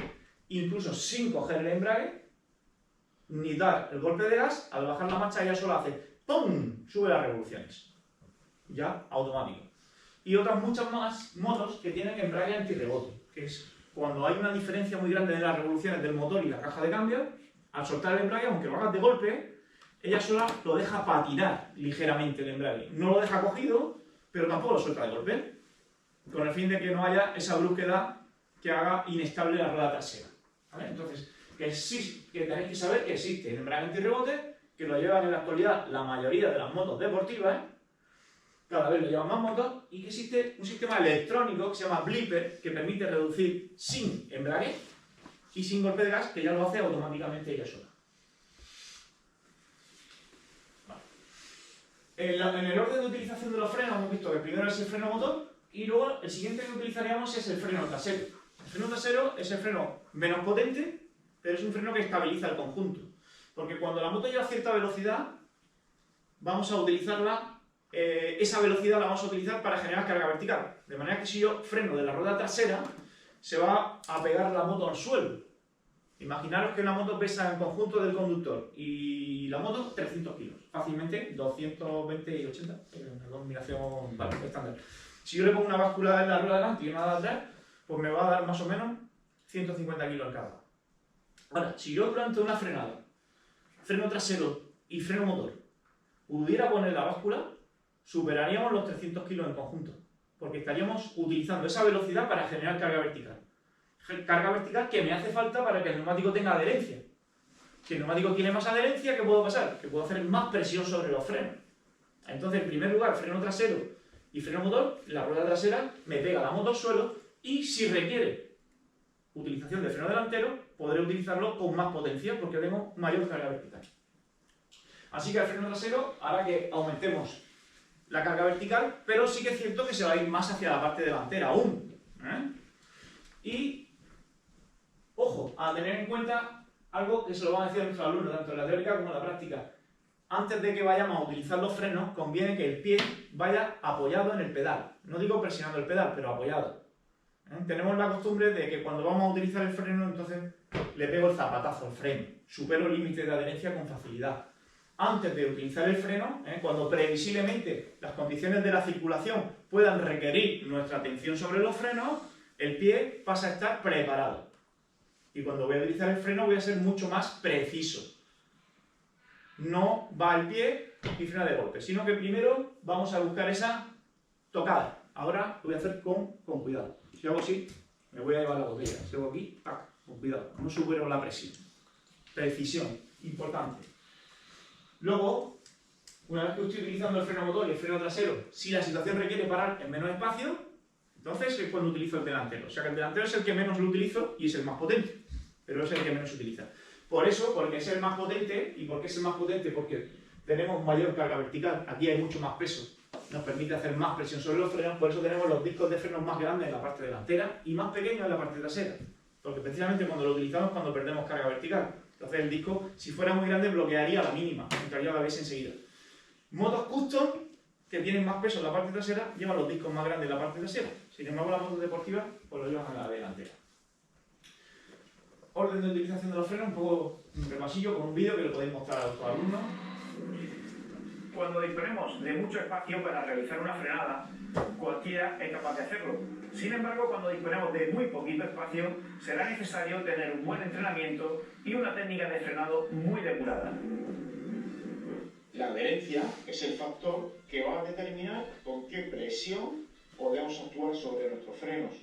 incluso sin coger el embrague, ni dar el golpe de gas, al bajar la marcha ella solo hace ¡pum!, sube las revoluciones. Ya, automático. Y otras muchas más motos que tienen embrague antirrebote, que es cuando hay una diferencia muy grande de las revoluciones del motor y la caja de cambio, al soltar el embrague, aunque lo hagas de golpe, ella sola lo deja patinar ligeramente el embrague. No lo deja cogido, pero tampoco lo suelta de golpe, con el fin de que no haya esa brusquedad que haga inestable la rueda trasera. ¿Vale? Entonces, que tenéis que saber que existe el embrague antirrebote, que lo llevan en la actualidad la mayoría de las motos deportivas, cada vez lo llevan más motos, y que existe un sistema electrónico que se llama Blipper, que permite reducir sin embrague y sin golpe de gas, que ya lo hace automáticamente ella sola. Vale. En el orden de utilización de los frenos hemos visto que primero es el freno motor y luego el siguiente que utilizaríamos es el freno trasero. El freno trasero es el freno menos potente, pero es un freno que estabiliza el conjunto. Porque cuando la moto llega a cierta velocidad, vamos a utilizarla. Esa velocidad la vamos a utilizar para generar carga vertical. De manera que si yo freno de la rueda trasera, se va a pegar la moto al suelo. Imaginaros que la moto pesa en conjunto del conductor y la moto 300 kilos. Fácilmente 220 y 80, una combinación estándar. Si yo le pongo una báscula en la rueda delante y una de atrás, pues me va a dar más o menos 150 kilos en cada. Ahora, si yo durante una frenada, freno trasero y freno motor, pudiera poner la báscula, superaríamos los 300 kilos en conjunto, porque estaríamos utilizando esa velocidad para generar carga vertical. Carga vertical que me hace falta para que el neumático tenga adherencia. Si el neumático tiene más adherencia, ¿qué puedo pasar? Que puedo hacer más presión sobre los frenos. Entonces, en primer lugar, freno trasero y freno motor, la rueda trasera me pega la moto al suelo y si requiere utilización de freno delantero, podré utilizarlo con más potencia porque tengo mayor carga vertical. Así que el freno trasero hará que aumentemos la carga vertical, pero sí que es cierto que se va a ir más hacia la parte delantera aún. Y, ojo, a tener en cuenta algo que se lo van a decir a nuestros alumnos, tanto en la teórica como en la práctica. Antes de que vayamos a utilizar los frenos, conviene que el pie vaya apoyado en el pedal. No digo presionando el pedal, pero apoyado. Tenemos la costumbre de que cuando vamos a utilizar el freno, entonces le pego el zapatazo al freno. Supero el límite de adherencia con facilidad. Antes de utilizar el freno, cuando previsiblemente las condiciones de la circulación puedan requerir nuestra atención sobre los frenos, el pie pasa a estar preparado. Y cuando voy a utilizar el freno voy a ser mucho más preciso. No va el pie y frena de golpe, sino que primero vamos a buscar esa tocada. Ahora lo voy a hacer con cuidado. Si hago así, me voy a llevar la botella. Si hago aquí, con cuidado, no supero la presión. Precisión, importante. Luego, Una vez que estoy utilizando el freno motor y el freno trasero, si la situación requiere parar en menos espacio, entonces es cuando utilizo el delantero. O sea que el delantero es el que menos lo utilizo y es el más potente, pero es el que menos se utiliza. Por eso, porque es el más potente, ¿y por qué es el más potente? Porque tenemos mayor carga vertical, aquí hay mucho más peso, nos permite hacer más presión sobre los frenos, por eso tenemos los discos de frenos más grandes en la parte delantera y más pequeños en la parte trasera, porque precisamente cuando lo utilizamos cuando perdemos carga vertical. Entonces el disco, si fuera muy grande, bloquearía a la mínima, entraría a la ABS enseguida. Motos custom, que tienen más peso en la parte trasera, llevan los discos más grandes en la parte trasera. Sin embargo, las motos deportivas pues lo llevan a la delantera. Orden de utilización de los frenos, un poco un repasillo con un vídeo que lo podéis mostrar a vuestros alumnos. Cuando disponemos de mucho espacio para realizar una frenada, cualquiera es capaz de hacerlo. Sin embargo, cuando disponemos de muy poquito espacio, será necesario tener un buen entrenamiento y una técnica de frenado muy depurada. La adherencia es el factor que va a determinar con qué presión podemos actuar sobre nuestros frenos.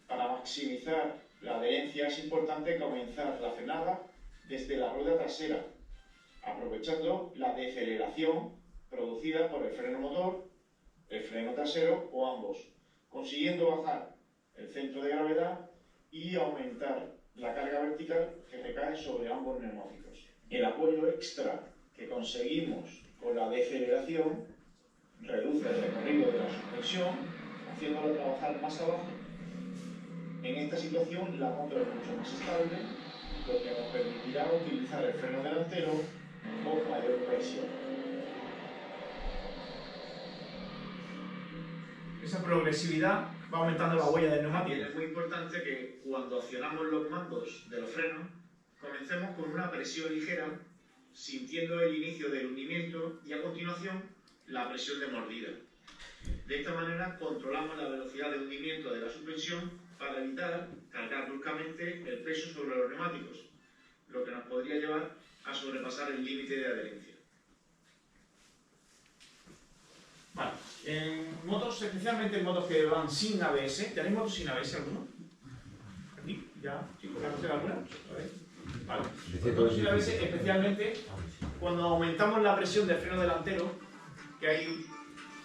Para maximizar la adherencia es importante comenzar la frenada desde la rueda trasera, aprovechando la deceleración producida por el freno motor, el freno trasero o ambos, consiguiendo bajar el centro de gravedad y aumentar la carga vertical que recae sobre ambos neumáticos. El apoyo extra que conseguimos con la deceleración reduce el recorrido de la suspensión, haciéndolo trabajar más abajo. En esta situación la moto es mucho más estable, lo que nos permitirá utilizar el freno delantero con mayor presión. Esa progresividad va aumentando la huella del neumático. Es muy importante que cuando accionamos los mandos de los frenos, comencemos con una presión ligera, sintiendo el inicio del hundimiento y a continuación la presión de mordida. De esta manera controlamos la velocidad de hundimiento de la suspensión para evitar cargar bruscamente el peso sobre los neumáticos, lo que nos podría llevar a sobrepasar el límite de adherencia. Vale, en motos, especialmente en motos que van sin ABS, ¿tenéis motos sin ABS alguno? ¿Aquí? ¿Ya? ¿Chicos? ¿Conocer alguna? A ver. Vale. Motos sin ABS, especialmente cuando aumentamos la presión del freno delantero, que hay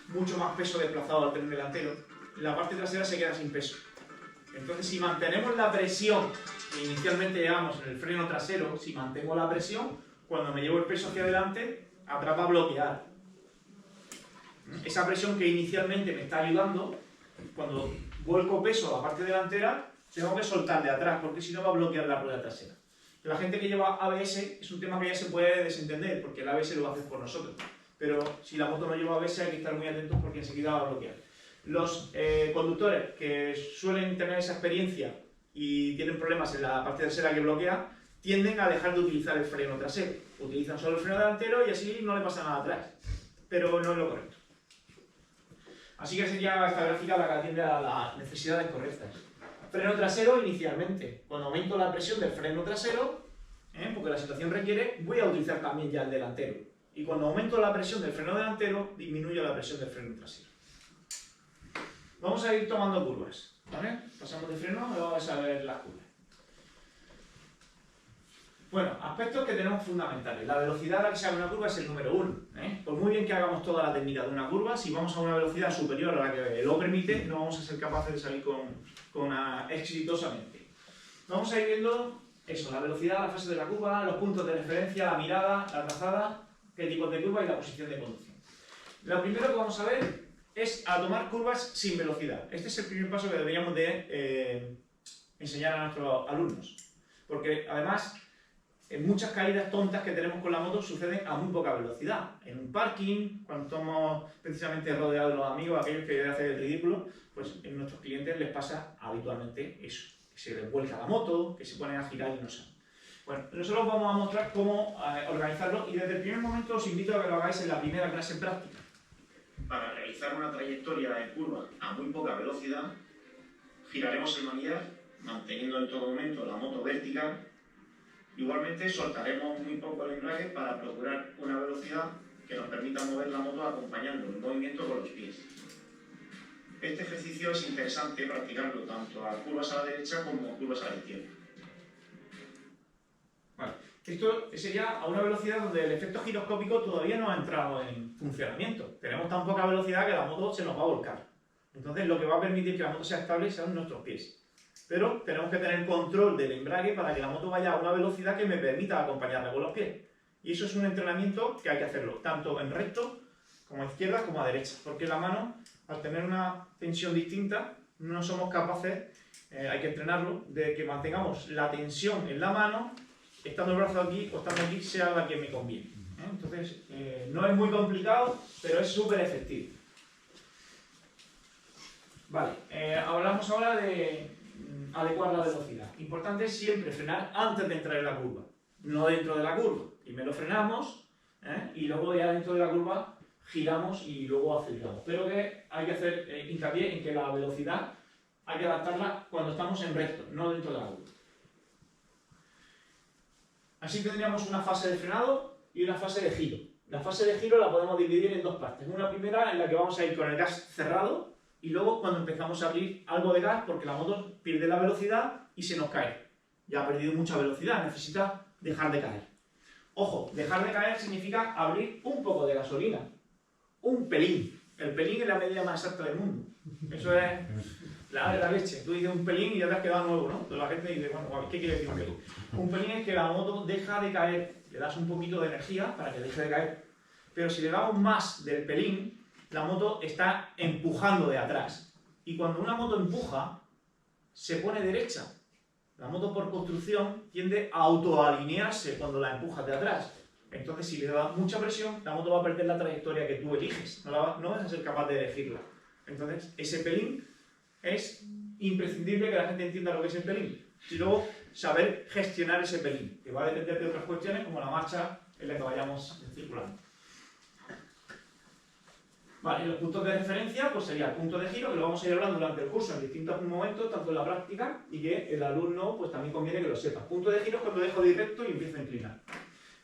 mucho más peso desplazado al tren delantero, la parte trasera se queda sin peso. Entonces, si mantenemos la presión que inicialmente llevamos en el freno trasero, si mantengo la presión, cuando me llevo el peso hacia adelante, atrás va a bloquear. Esa presión que inicialmente me está ayudando, cuando vuelco peso a la parte delantera, tengo que soltar de atrás, porque si no va a bloquear la rueda trasera. La gente que lleva ABS es un tema que ya se puede desentender, porque el ABS lo va a hacer por nosotros. Pero si la moto no lleva ABS hay que estar muy atentos porque enseguida va a bloquear. Los conductores que suelen tener esa experiencia y tienen problemas en la parte trasera que bloquea, tienden a dejar de utilizar el freno trasero. Utilizan solo el freno delantero y así no le pasa nada atrás. Pero no es lo correcto. Así que sería esta gráfica la que atiende a las necesidades correctas. Freno trasero inicialmente. Cuando aumento la presión del freno trasero, porque la situación requiere, voy a utilizar también ya el delantero. Y cuando aumento la presión del freno delantero, disminuyo la presión del freno trasero. Vamos a ir tomando curvas, ¿vale? Pasamos de freno y vamos a ver las curvas. Bueno, aspectos que tenemos fundamentales. La velocidad a la que se abre una curva es el número 1. Por muy bien que hagamos toda la técnica de una curva, si vamos a una velocidad superior a la que lo permite, no vamos a ser capaces de salir exitosamente. Vamos a ir viendo eso, la velocidad, la fase de la curva, los puntos de referencia, la mirada, la trazada, qué tipos de curva y la posición de conducción. Lo primero que vamos a ver es a tomar curvas sin velocidad. Este es el primer paso que deberíamos de enseñar a nuestros alumnos. Porque además, muchas caídas tontas que tenemos con la moto suceden a muy poca velocidad. En un parking, cuando estamos precisamente rodeados de los amigos, aquellos que hacen el ridículo, pues a nuestros clientes les pasa habitualmente eso. Que se les vuelca la moto, que se ponen a girar y no saben. Bueno, nosotros vamos a mostrar cómo organizarlo y desde el primer momento os invito a que lo hagáis en la primera clase práctica. Para realizar una trayectoria en curva a muy poca velocidad, giraremos el manillar manteniendo en todo momento la moto vertical. Igualmente soltaremos muy poco el embrague para procurar una velocidad que nos permita mover la moto acompañando el movimiento con los pies. Este ejercicio es interesante practicarlo tanto a curvas a la derecha como a curvas a la izquierda. Vale. Esto sería a una velocidad donde el efecto giroscópico todavía no ha entrado en funcionamiento. Tenemos tan poca velocidad que la moto se nos va a volcar. Entonces lo que va a permitir que la moto sea estable son nuestros pies. Pero tenemos que tener control del embrague para que la moto vaya a una velocidad que me permita acompañarla con los pies. Y eso es un entrenamiento que hay que hacerlo, tanto en recto, como a izquierda, como a derecha. Porque la mano, al tener una tensión distinta, no somos capaces, hay que entrenarlo, de que mantengamos la tensión en la mano, estando el brazo aquí o estando aquí, sea la que me conviene. Entonces, no es muy complicado, pero es súper efectivo. Vale, hablamos ahora de adecuar la velocidad. Importante es siempre frenar antes de entrar en la curva, no dentro de la curva. Primero frenamos y luego ya dentro de la curva giramos y luego aceleramos. Pero que hay que hacer hincapié en que la velocidad hay que adaptarla cuando estamos en recto, no dentro de la curva. Así tendríamos una fase de frenado y una fase de giro. La fase de giro la podemos dividir en dos partes. Una primera en la que vamos a ir con el gas cerrado y luego cuando empezamos a abrir algo de gas porque la moto pierde la velocidad y se nos cae. Ya ha perdido mucha velocidad, necesita dejar de caer. Ojo, dejar de caer significa abrir un poco de gasolina. Un pelín. El pelín es la medida más exacta del mundo. Eso es la leche. Tú dices un pelín y ya te has quedado nuevo, ¿no? Entonces la gente dice, bueno, ¿qué quiere decir un pelín? Un pelín es que la moto deja de caer. Le das un poquito de energía para que deje de caer. Pero si le damos más del pelín, la moto está empujando de atrás. Y cuando una moto empuja, se pone derecha. La moto por construcción tiende a autoalinearse cuando la empujas de atrás. Entonces, si le das mucha presión, la moto va a perder la trayectoria que tú eliges. No vas a ser capaz de elegirla. Entonces, ese pelín es imprescindible que la gente entienda lo que es el pelín. Y luego, saber gestionar ese pelín, que va a depender de otras cuestiones como la marcha en la que vayamos circulando. Vale, y los puntos de referencia pues sería el punto de giro, que lo vamos a ir hablando durante el curso en distintos momentos, tanto en la práctica, y que el alumno pues también conviene que lo sepa. Punto de giro es cuando dejo de ir recto y empiezo a inclinar.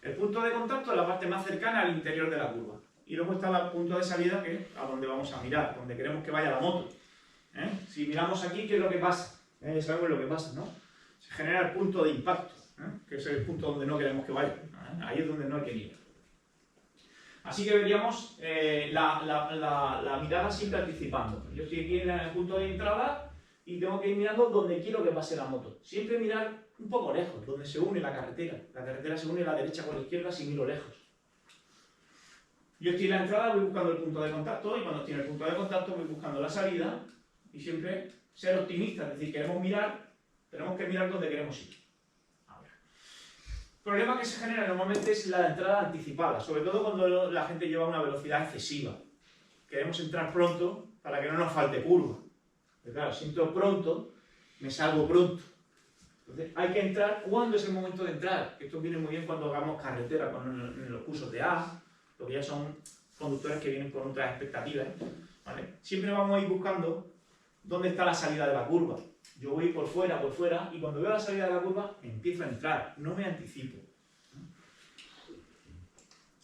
El punto de contacto es la parte más cercana al interior de la curva. Y luego está el punto de salida, que es a donde vamos a mirar, donde queremos que vaya la moto. Si miramos aquí, ¿qué es lo que pasa? Sabemos lo que pasa, ¿no? Se genera el punto de impacto, que es el punto donde no queremos que vaya. Ahí es donde no hay que ir. Así que veríamos la mirada siempre anticipando. Yo estoy aquí en el punto de entrada y tengo que ir mirando donde quiero que pase la moto. Siempre mirar un poco lejos, donde se une la carretera. La carretera se une la derecha con la izquierda si miro lejos. Yo estoy en la entrada, voy buscando el punto de contacto y cuando estoy en el punto de contacto voy buscando la salida y siempre ser optimista, es decir, queremos mirar, tenemos que mirar donde queremos ir. El problema que se genera normalmente es la entrada anticipada, sobre todo cuando la gente lleva una velocidad excesiva. Queremos entrar pronto para que no nos falte curva. Pero claro, si entro pronto, me salgo pronto. Entonces hay que entrar cuando es el momento de entrar. Esto viene muy bien cuando hagamos carretera en los cursos de A, porque ya son conductores que vienen con otras expectativas, ¿vale? Siempre vamos a ir buscando dónde está la salida de la curva. Yo voy por fuera, y cuando veo la salida de la curva, empiezo a entrar, no me anticipo.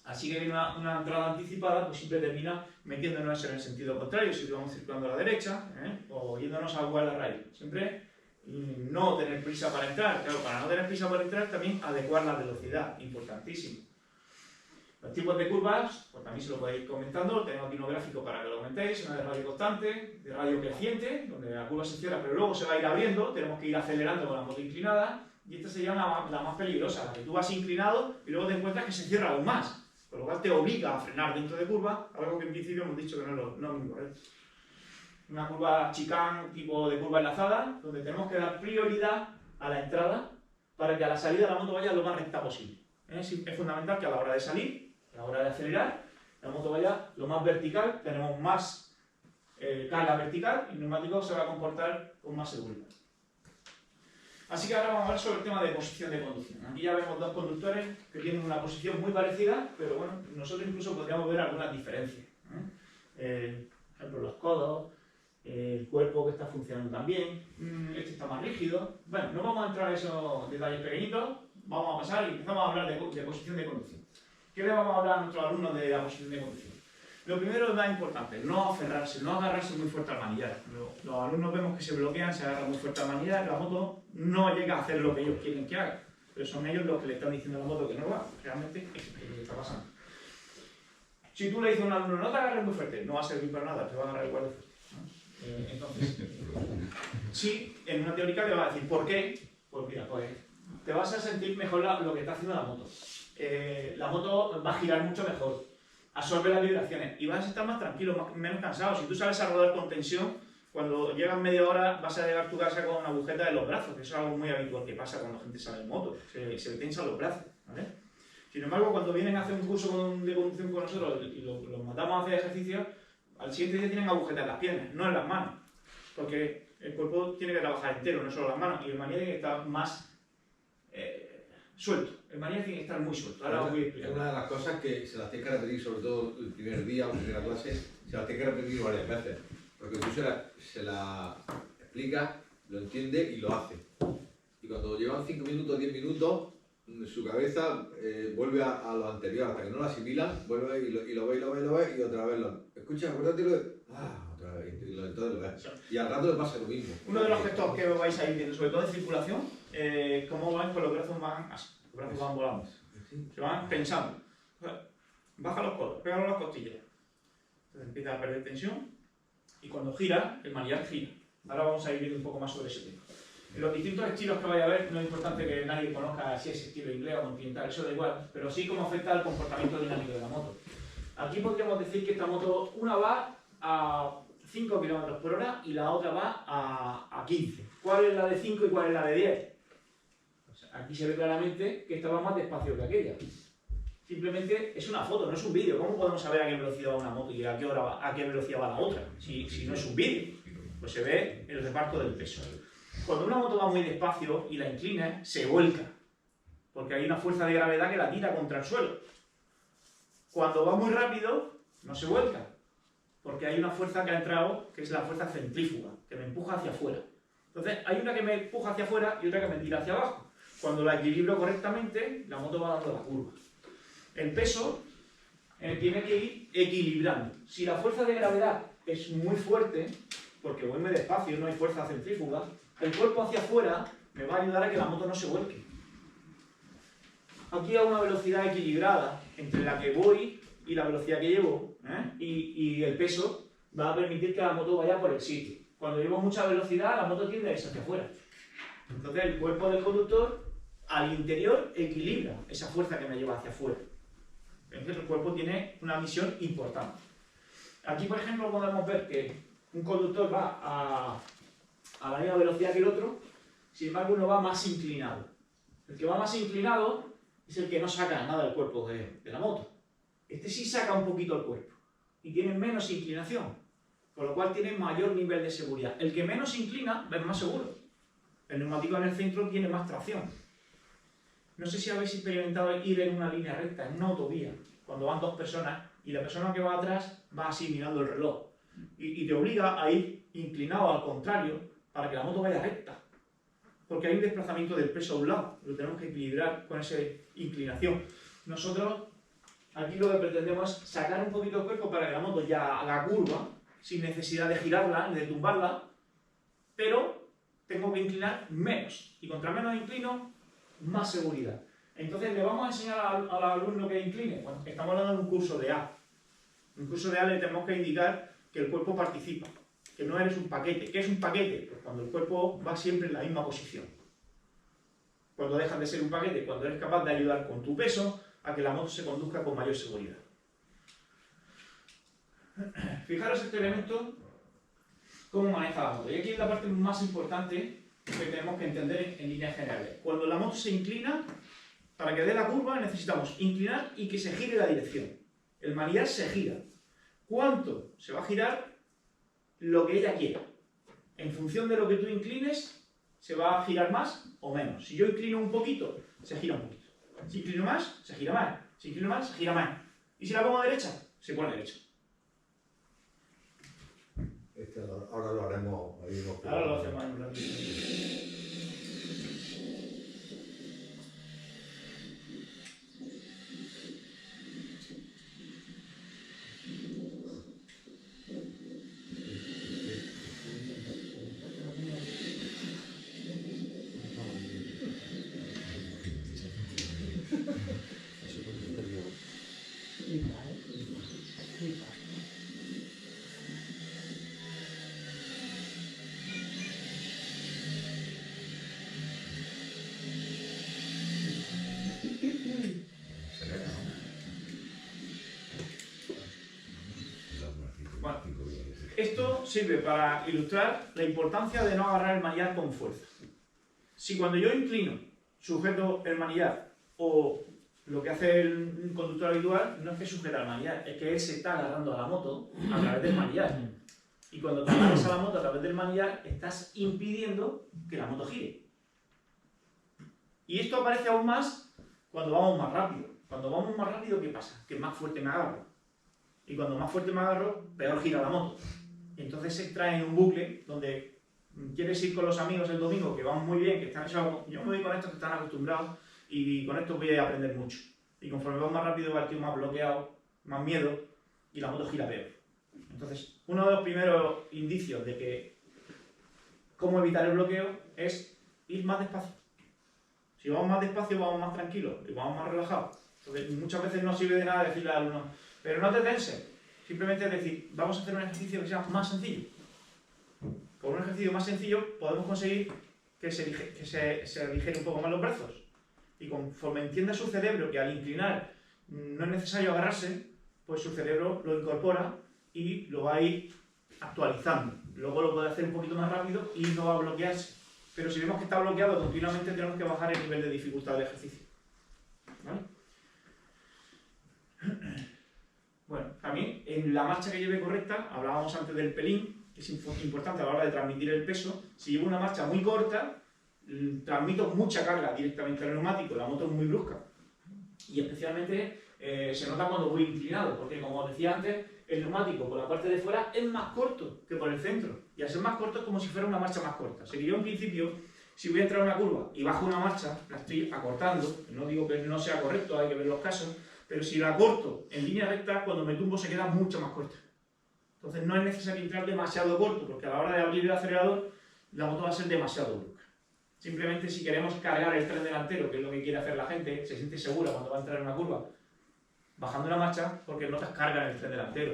Así que una entrada anticipada, pues siempre termina metiéndonos en el sentido contrario, si vamos circulando a la derecha, o yéndonos a guardarraíl. Siempre no tener prisa para entrar. Claro, para no tener prisa para entrar, también adecuar la velocidad, importantísimo. Los tipos de curvas, pues también se lo podéis ir comentando, tengo aquí un gráfico para que lo comentéis, una de radio constante, de radio creciente, donde la curva se cierra pero luego se va a ir abriendo, tenemos que ir acelerando con la moto inclinada, y esta sería la más peligrosa, la que tú vas inclinado y luego te encuentras que se cierra aún más, por lo cual te obliga a frenar dentro de curva, algo que en principio hemos dicho que no es muy correcto. Una curva chicane, tipo de curva enlazada, donde tenemos que dar prioridad a la entrada para que a la salida la moto vaya lo más recta posible. Es fundamental que a la hora de salir, a la hora de acelerar, la moto vaya lo más vertical, tenemos más carga vertical y el neumático se va a comportar con más seguridad. Así que ahora vamos a ver sobre el tema de posición de conducción. Aquí ya vemos dos conductores que tienen una posición muy parecida, pero bueno, nosotros incluso podríamos ver algunas diferencias. Por ejemplo, los codos, el cuerpo que está funcionando también, este está más rígido. Bueno, no vamos a entrar en esos detalles pequeñitos, vamos a pasar y empezamos a hablar de posición de conducción. ¿Qué le vamos a hablar a nuestros alumnos de la posición de conducción? Lo primero es más importante, no aferrarse, no agarrarse muy fuerte al manillar. Los alumnos vemos que se bloquean, se agarran muy fuerte al manillar, la moto no llega a hacer lo que ellos quieren que haga. pero son ellos los que le están diciendo a la moto que no va. Realmente es lo que está pasando. Si tú le dices a un alumno, no te agarres muy fuerte, no va a servir para nada, te va a agarrar igual de fuerte, ¿no? Entonces, sí, en una teórica le va a decir, ¿por qué? Pues mira, pues te vas a sentir mejor lo que está haciendo la moto. La moto va a girar mucho mejor, absorbe las vibraciones y vas a estar más tranquilo, menos cansado. Si tú sabes a rodar con tensión, cuando llegas media hora vas a llegar a tu casa con una agujeta de los brazos, que eso es algo muy habitual que pasa cuando la gente sale en moto, se le tensan los brazos, ¿vale? Sin embargo, cuando vienen a hacer un curso de conducción con nosotros y los matamos a hacer ejercicio, al siguiente día tienen agujetas en las piernas, no en las manos, porque el cuerpo tiene que trabajar entero, no solo las manos, y el manillar tiene que estar más suelto. El manillar tiene que estar muy suelto. Ahora os voy a explicar. Es una de las cosas que se las tiene que repetir, sobre todo el primer día o primera clase, se las tiene que repetir varias veces. Porque tú se la explicas, lo entiende y lo hace. Y cuando llevan 5 minutos, 10 minutos, su cabeza vuelve a lo anterior, hasta que no lo asimilan, vuelve y lo ve y otra vez lo escucha, acuérdate otra vez, entonces lo ves. Y al rato le pasa lo mismo. Uno de los gestos que vais a ir viendo, sobre todo de circulación, cómo van con los brazos van así, los brazos van volando, se van pensando. Baja los codos, pégalo a las costillas. Entonces empieza a perder tensión y cuando gira, el manillar gira. Ahora vamos a ir viendo un poco más sobre ese tema. En los distintos estilos que vaya a ver, no es importante que nadie conozca si es estilo inglés o continental, eso da igual, pero sí cómo afecta al comportamiento dinámico de la moto. Aquí podríamos decir que esta moto, una va a 5 km por hora y la otra va a 15. ¿Cuál es la de 5 y cuál es la de 10? Pues aquí se ve claramente que esta va más despacio que aquella. Simplemente es una foto, no es un vídeo. ¿Cómo podemos saber a qué velocidad va una moto y a qué velocidad va la otra? Si no es un vídeo, pues se ve el reparto del peso. Cuando una moto va muy despacio y la inclina, se vuelca, porque hay una fuerza de gravedad que la tira contra el suelo. Cuando va muy rápido, no se vuelca, porque hay una fuerza que ha entrado, que es la fuerza centrífuga, que me empuja hacia afuera. Entonces, hay una que me empuja hacia afuera y otra que me tira hacia abajo. Cuando la equilibro correctamente, la moto va dando la curva. El peso tiene que ir equilibrando. Si la fuerza de gravedad es muy fuerte, porque voy muy despacio, no hay fuerza centrífuga, el cuerpo hacia afuera me va a ayudar a que la moto no se vuelque. Aquí hay una velocidad equilibrada entre la que voy y la velocidad que llevo, y el peso va a permitir que la moto vaya por el sitio. Cuando llevo mucha velocidad, la moto tiende a irse hacia afuera. Entonces el cuerpo del conductor al interior equilibra esa fuerza que me lleva hacia afuera. Entonces el cuerpo tiene una misión importante. Aquí, por ejemplo, podemos ver que un conductor va a la misma velocidad que el otro, sin embargo uno va más inclinado. El que va más inclinado es el que no saca nada del cuerpo de la moto. Este sí saca un poquito el cuerpo y tiene menos inclinación, con lo cual tiene mayor nivel de seguridad. El que menos inclina es más seguro. El neumático en el centro tiene más tracción. No sé si habéis experimentado ir en una línea recta, en una autovía, cuando van dos personas y la persona que va atrás va así mirando el reloj y te obliga a ir inclinado al contrario para que la moto vaya recta. Porque hay un desplazamiento del peso a un lado, lo tenemos que equilibrar con esa inclinación. Nosotros aquí lo que pretendemos es sacar un poquito el cuerpo para que la moto ya haga curva, sin necesidad de girarla ni de tumbarla, pero tengo que inclinar menos. Y contra menos inclino, más seguridad. Entonces, ¿le vamos a enseñar al alumno que incline? Bueno, estamos hablando de un curso de A. En un curso de A le tenemos que indicar que el cuerpo participa, que no eres un paquete. ¿Qué es un paquete? Pues cuando el cuerpo va siempre en la misma posición. Cuando dejas de ser un paquete, cuando eres capaz de ayudar con tu peso a que la moto se conduzca con mayor seguridad. Fijaros este elemento, cómo maneja la moto. Y aquí es la parte más importante que tenemos que entender en líneas generales. Cuando la moto se inclina, para que dé la curva necesitamos inclinar y que se gire la dirección. El manillar se gira. ¿Cuánto se va a girar? Lo que ella quiera. En función de lo que tú inclines, se va a girar más o menos. Si yo inclino un poquito, se gira un poquito. Si inclino más, se gira más. Si inclino más, se gira más. Y si la pongo a derecha, se pone a derecha. Ahora lo haremos. Ahora lo hacemos en un ratito. Esto sirve para ilustrar la importancia de no agarrar el manillar con fuerza. Si cuando yo inclino, sujeto el manillar, o lo que hace el conductor habitual, no es que sujeta el manillar, es que él se está agarrando a la moto a través del manillar. Y cuando te agarras a la moto a través del manillar, estás impidiendo que la moto gire. Y esto aparece aún más cuando vamos más rápido. Cuando vamos más rápido, ¿qué pasa? Que más fuerte me agarro. Y cuando más fuerte me agarro, peor gira la moto. Entonces se trae en un bucle donde quieres ir con los amigos el domingo, que van muy bien, que están echados. Yo me voy con estos que están acostumbrados y con estos voy a aprender mucho. Y conforme vamos más rápido, va el tío más bloqueado, más miedo y la moto gira peor. Entonces, uno de los primeros indicios de que cómo evitar el bloqueo es ir más despacio. Si vamos más despacio, vamos más tranquilos y vamos más relajados. Entonces, muchas veces no sirve de nada decirle al alumno, pero no te tenses. Simplemente es decir, vamos a hacer un ejercicio que sea más sencillo. Con un ejercicio más sencillo podemos conseguir que se aligeren un poco más los brazos. Y conforme entienda su cerebro que al inclinar no es necesario agarrarse, pues su cerebro lo incorpora y lo va a ir actualizando. Luego lo puede hacer un poquito más rápido y no va a bloquearse. Pero si vemos que está bloqueado continuamente, tenemos que bajar el nivel de dificultad del ejercicio. ¿Vale? Bueno, también en la marcha que lleve correcta, hablábamos antes del pelín, que es importante a la hora de transmitir el peso. Si llevo una marcha muy corta, transmito mucha carga directamente al neumático, la moto es muy brusca. Y especialmente se nota cuando voy inclinado, porque como os decía antes, el neumático por la parte de fuera es más corto que por el centro. Y al ser más corto es como si fuera una marcha más corta. Así que yo en principio, si voy a entrar a una curva y bajo una marcha, la estoy acortando. No digo que no sea correcto, hay que ver los casos. Pero si la corto en línea recta, cuando me tumbo se queda mucho más corta. Entonces no es necesario entrar demasiado corto, porque a la hora de abrir el acelerador, la moto va a ser demasiado brusca. Simplemente si queremos cargar el tren delantero, que es lo que quiere hacer la gente, se siente segura cuando va a entrar en una curva, bajando la marcha, porque notas carga en el tren delantero.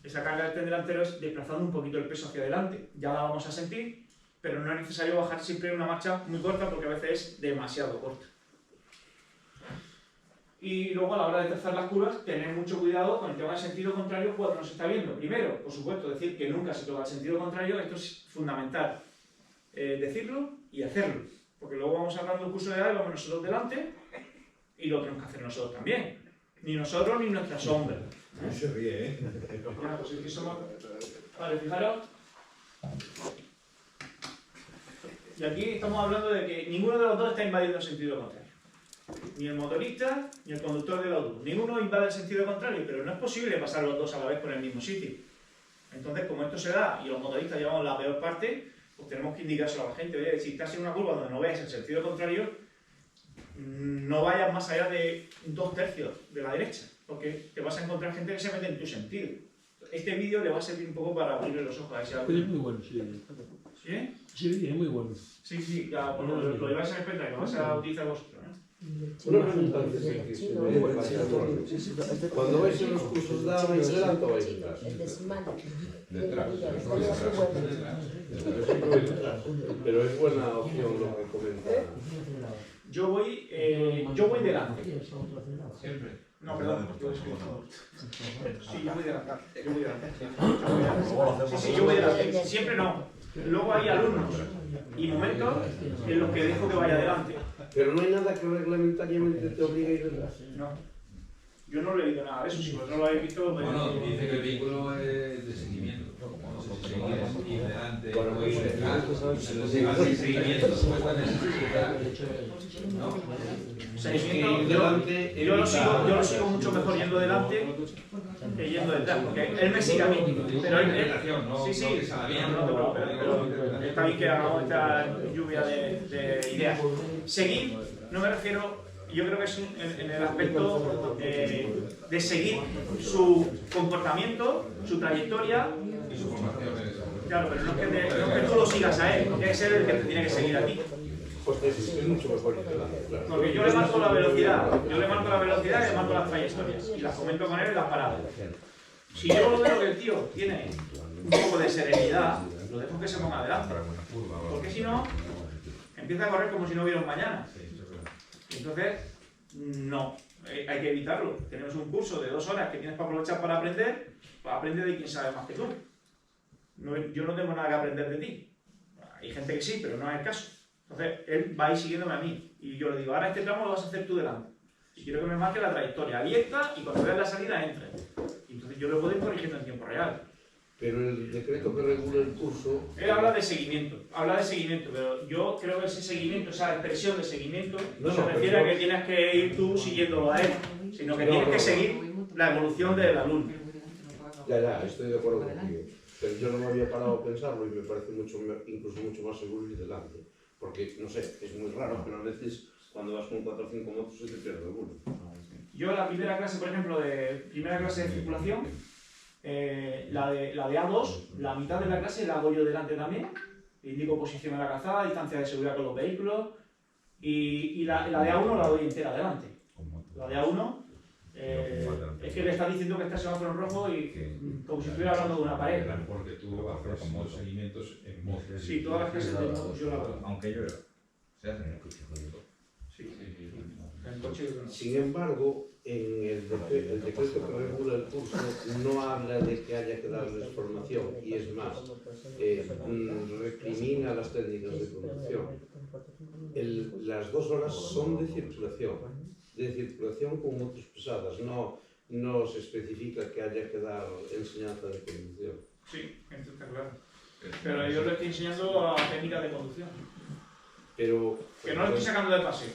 Esa carga del tren delantero es desplazando un poquito el peso hacia adelante. Ya la vamos a sentir, pero no es necesario bajar siempre una marcha muy corta, porque a veces es demasiado corta. Y luego a la hora de trazar las curvas, tener mucho cuidado con el tema del sentido contrario cuando nos está viendo. Primero, por supuesto, decir que nunca se toca el sentido contrario, esto es fundamental. Decirlo y hacerlo. Porque luego vamos hablando del curso de edad y vamos nosotros delante y lo tenemos que hacer nosotros también. Ni nosotros ni nuestra sombra. No se ríe, ¿eh? Ya, pues es que somos... Vale, fijaros. Y aquí estamos hablando de que ninguno de los dos está invadiendo el sentido contrario. Ni el motorista ni el conductor del autobús. Ninguno invade el sentido contrario, pero no es posible pasar los dos a la vez por el mismo sitio. Entonces, como esto se da y los motoristas llevamos la peor parte, pues tenemos que indicárselo a la gente. Oye, si estás en una curva donde no veas el sentido contrario, no vayas más allá de 2/3 de la derecha, porque te vas a encontrar gente que se mete en tu sentido. Este vídeo le va a servir un poco para abrirle los ojos a ese alumno. Es muy bueno, sí. ¿Sí? Sí, es muy bueno. Sí, sí, ya, pues lo lleváis en el pendrive, lo vais a utilizar vosotros, ¿no? Una pregunta antes de que se me cuando vais en los cursos de ABA, ¿vais delante o vais detrás? Detrás. Pero es buena opción lo que comenta. Yo voy delante. Siempre. No, perdón. Sí, yo voy delante. Sí, yo voy delante. Siempre no. Luego hay alumnos y momentos en los que dejo que vaya adelante. Pero no hay nada que reglamentariamente te obligue a ir detrás. No. Yo no le he leído nada de eso, si vosotros lo habéis visto... Bueno, dice que el vehículo es de seguimiento. No sé si seguir ir delante o ir detrás. Pero si vas en seguimiento, pues va a necesitar. Seguimiento, yo lo sigo mucho mejor yendo delante que yendo detrás, porque él me sigue a mí. Pero él sí, sí, no te preocupes, pero está bien que hagamos esta lluvia de ideas. Seguir, no me refiero... Yo creo que es en el aspecto de seguir su comportamiento, su trayectoria. Y su formación es. Claro, pero no es que tú lo sigas a él, tiene que ser el que te tiene que seguir a ti. Pues es mucho mejor que claro. Porque yo le marco la velocidad, y le marco las trayectorias, y las comento con él en las paradas. Si yo veo que el tío tiene un poco de serenidad, lo dejo que se ponga adelante. Porque si no, empieza a correr como si no hubiera un mañana. Entonces, no, hay que evitarlo. Tenemos un curso de 2 horas que tienes para aprovechar para aprender, aprende de quien sabe más que tú. yo no tengo nada que aprender de ti. Hay gente que sí, pero no es el caso. Entonces, él va a ir siguiéndome a mí. Y yo le digo, ahora este tramo lo vas a hacer tú delante. Y quiero que me marque la trayectoria abierta y cuando veas la salida entres. Y entonces yo lo puedo ir corrigiendo en tiempo real. Pero el decreto que regula el curso... Él habla de seguimiento, pero yo creo que ese seguimiento, esa expresión de seguimiento, no se refiere a que tienes que ir tú siguiéndolo a él, sino que tienes que seguir la evolución del alumno. Ya, estoy de acuerdo contigo. Pero yo no me había parado a pensarlo y me parece incluso mucho más seguro ir delante. Porque, no sé, es muy raro, pero a veces cuando vas con 4 o 5 motos se te pierde alguno. Yo la primera clase, por ejemplo, primera clase de circulación, la de A2, la mitad de la clase la hago yo delante también. Indico posición en la calzada, distancia de seguridad con los vehículos. Y la de A1 la doy entera delante. La de A1 es que le está diciendo que está semáforo en rojo y como si estuviera hablando de una pared. Porque tú haces los seguimientos en moto. Sí, todas las clases de moto yo la hago. Aunque yo se hacen en el coche. Sí, en el coche yo no. Sin embargo, en el decreto que regula el curso no habla de que haya que darles formación y es más, recrimina las técnicas de conducción. Las 2 horas son de circulación con motos pesadas, no se especifica que haya que dar enseñanza de conducción. Sí, esto está claro. Pero yo le estoy enseñando a técnicas de conducción. Pero, que no lo estoy sacando de paseo.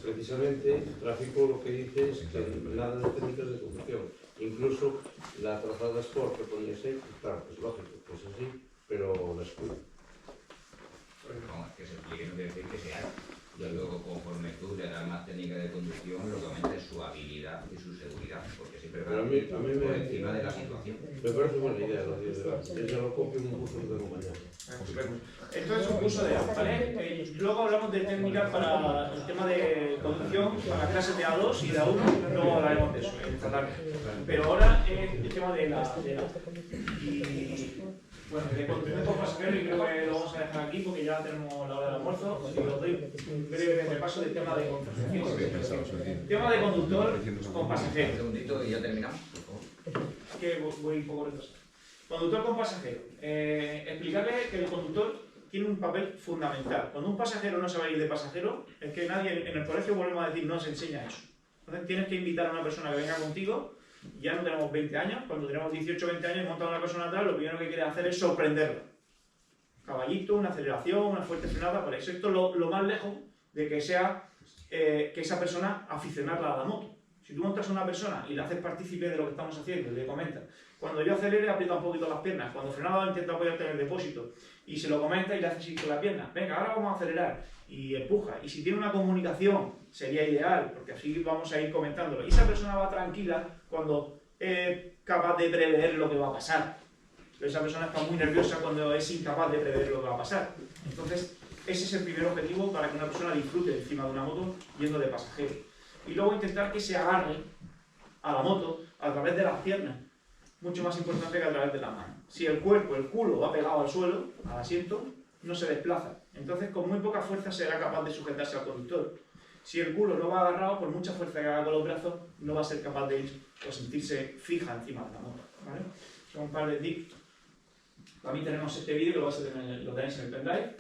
Precisamente, el tráfico lo que dice es que nada de técnicas de conducción. Incluso la trazada Sport que ponía ahí, claro, es lógico que es así, pero la escuela. No, es que se explique no quiere decir que sea. Y luego, conforme tú le das más técnica de conducción, lo que aumenta es su habilidad y su seguridad, porque siempre va por encima de la situación. Me parece buena idea los días de hoy. Yo ya lo copio en un curso que tengo mañana. Esto es un curso de A, ¿vale? Luego hablamos de técnicas para el tema de conducción, para clases de A2 y de A1, luego hablaremos de eso, esta tarde. Pero ahora el tema de la y bueno, de conducción por pasajero, y creo que lo vamos a dejar aquí porque ya tenemos la hora del almuerzo y os doy un breve repaso del tema de conducción. Tema de conductor con pasajero. Un segundito y ya terminamos, por favor. Que voy un poco retrasado. Conductor con pasajero. Explicarle que el conductor tiene un papel fundamental. Cuando un pasajero no se va a ir de pasajero, es que nadie en el colegio, volvemos a decir, no se enseña eso. Entonces tienes que invitar a una persona que venga contigo. Ya no tenemos 20 años, cuando tenemos 18 o 20 años y monta a una persona atrás, lo primero que quiere hacer es sorprenderlo. Caballito, una aceleración, una fuerte frenada, por eso esto es lo más lejos de que sea que esa persona aficionada a la moto. Si tú montas a una persona y le haces partícipe de lo que estamos haciendo y le comentas, cuando yo acelere aprieta un poquito las piernas, cuando frenaba intenta apoyarte en el depósito y se lo comenta y le haces así con la pierna, venga, ahora vamos a acelerar y empuja. Y si tiene una comunicación sería ideal, porque así vamos a ir comentándolo. Y esa persona va tranquila cuando es capaz de prever lo que va a pasar. Pero esa persona está muy nerviosa cuando es incapaz de prever lo que va a pasar. Entonces, ese es el primer objetivo para que una persona disfrute encima de una moto yendo de pasajero. Y luego intentar que se agarre a la moto a través de las piernas. Mucho más importante que a través de la mano. Si el cuerpo, el culo va pegado al suelo, al asiento, no se desplaza. Entonces, con muy poca fuerza será capaz de sujetarse al conductor. Si el culo no va agarrado, por mucha fuerza que haga con los brazos, no va a ser capaz de ir o sentirse fija encima de la moto. ¿Vale? Son un par de tips. También tenemos este vídeo, lo tenéis en el pendrive.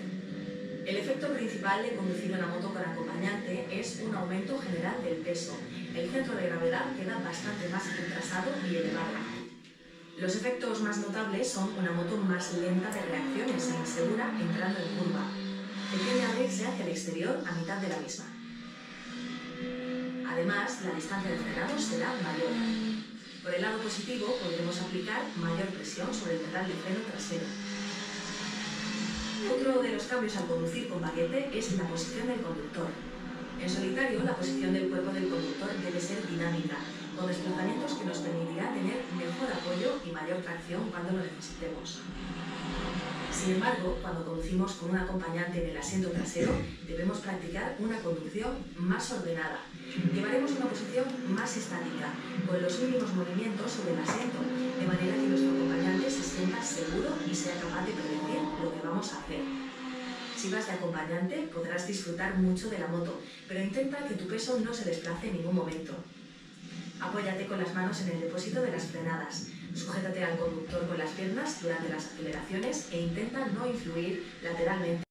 El efecto principal de conducir una moto con acompañante es un aumento general del peso. El centro de gravedad queda bastante más retrasado y elevado. Los efectos más notables son una moto más lenta de reacciones e insegura entrando en curva. Pequeña abrirse hacia el exterior a mitad de la misma. Además, la distancia de frenado será mayor. Por el lado positivo, podremos aplicar mayor presión sobre el pedal de freno trasero. Otro de los cambios al conducir con baguete es la posición del conductor. En solitario, la posición del cuerpo del conductor debe ser dinámica, con desplazamientos que nos permitirá tener mejor apoyo y mayor tracción cuando lo necesitemos. Sin embargo, cuando conducimos con un acompañante en el asiento trasero, debemos practicar una conducción más ordenada. Llevaremos una posición más estática, con los mínimos movimientos sobre el asiento, de manera que nuestro acompañante se sienta seguro y sea capaz de predecir lo que vamos a hacer. Si vas de acompañante, podrás disfrutar mucho de la moto, pero intenta que tu peso no se desplace en ningún momento. Apóyate con las manos en el depósito de las frenadas. Sujétate al conductor con las piernas durante las aceleraciones e intenta no influir lateralmente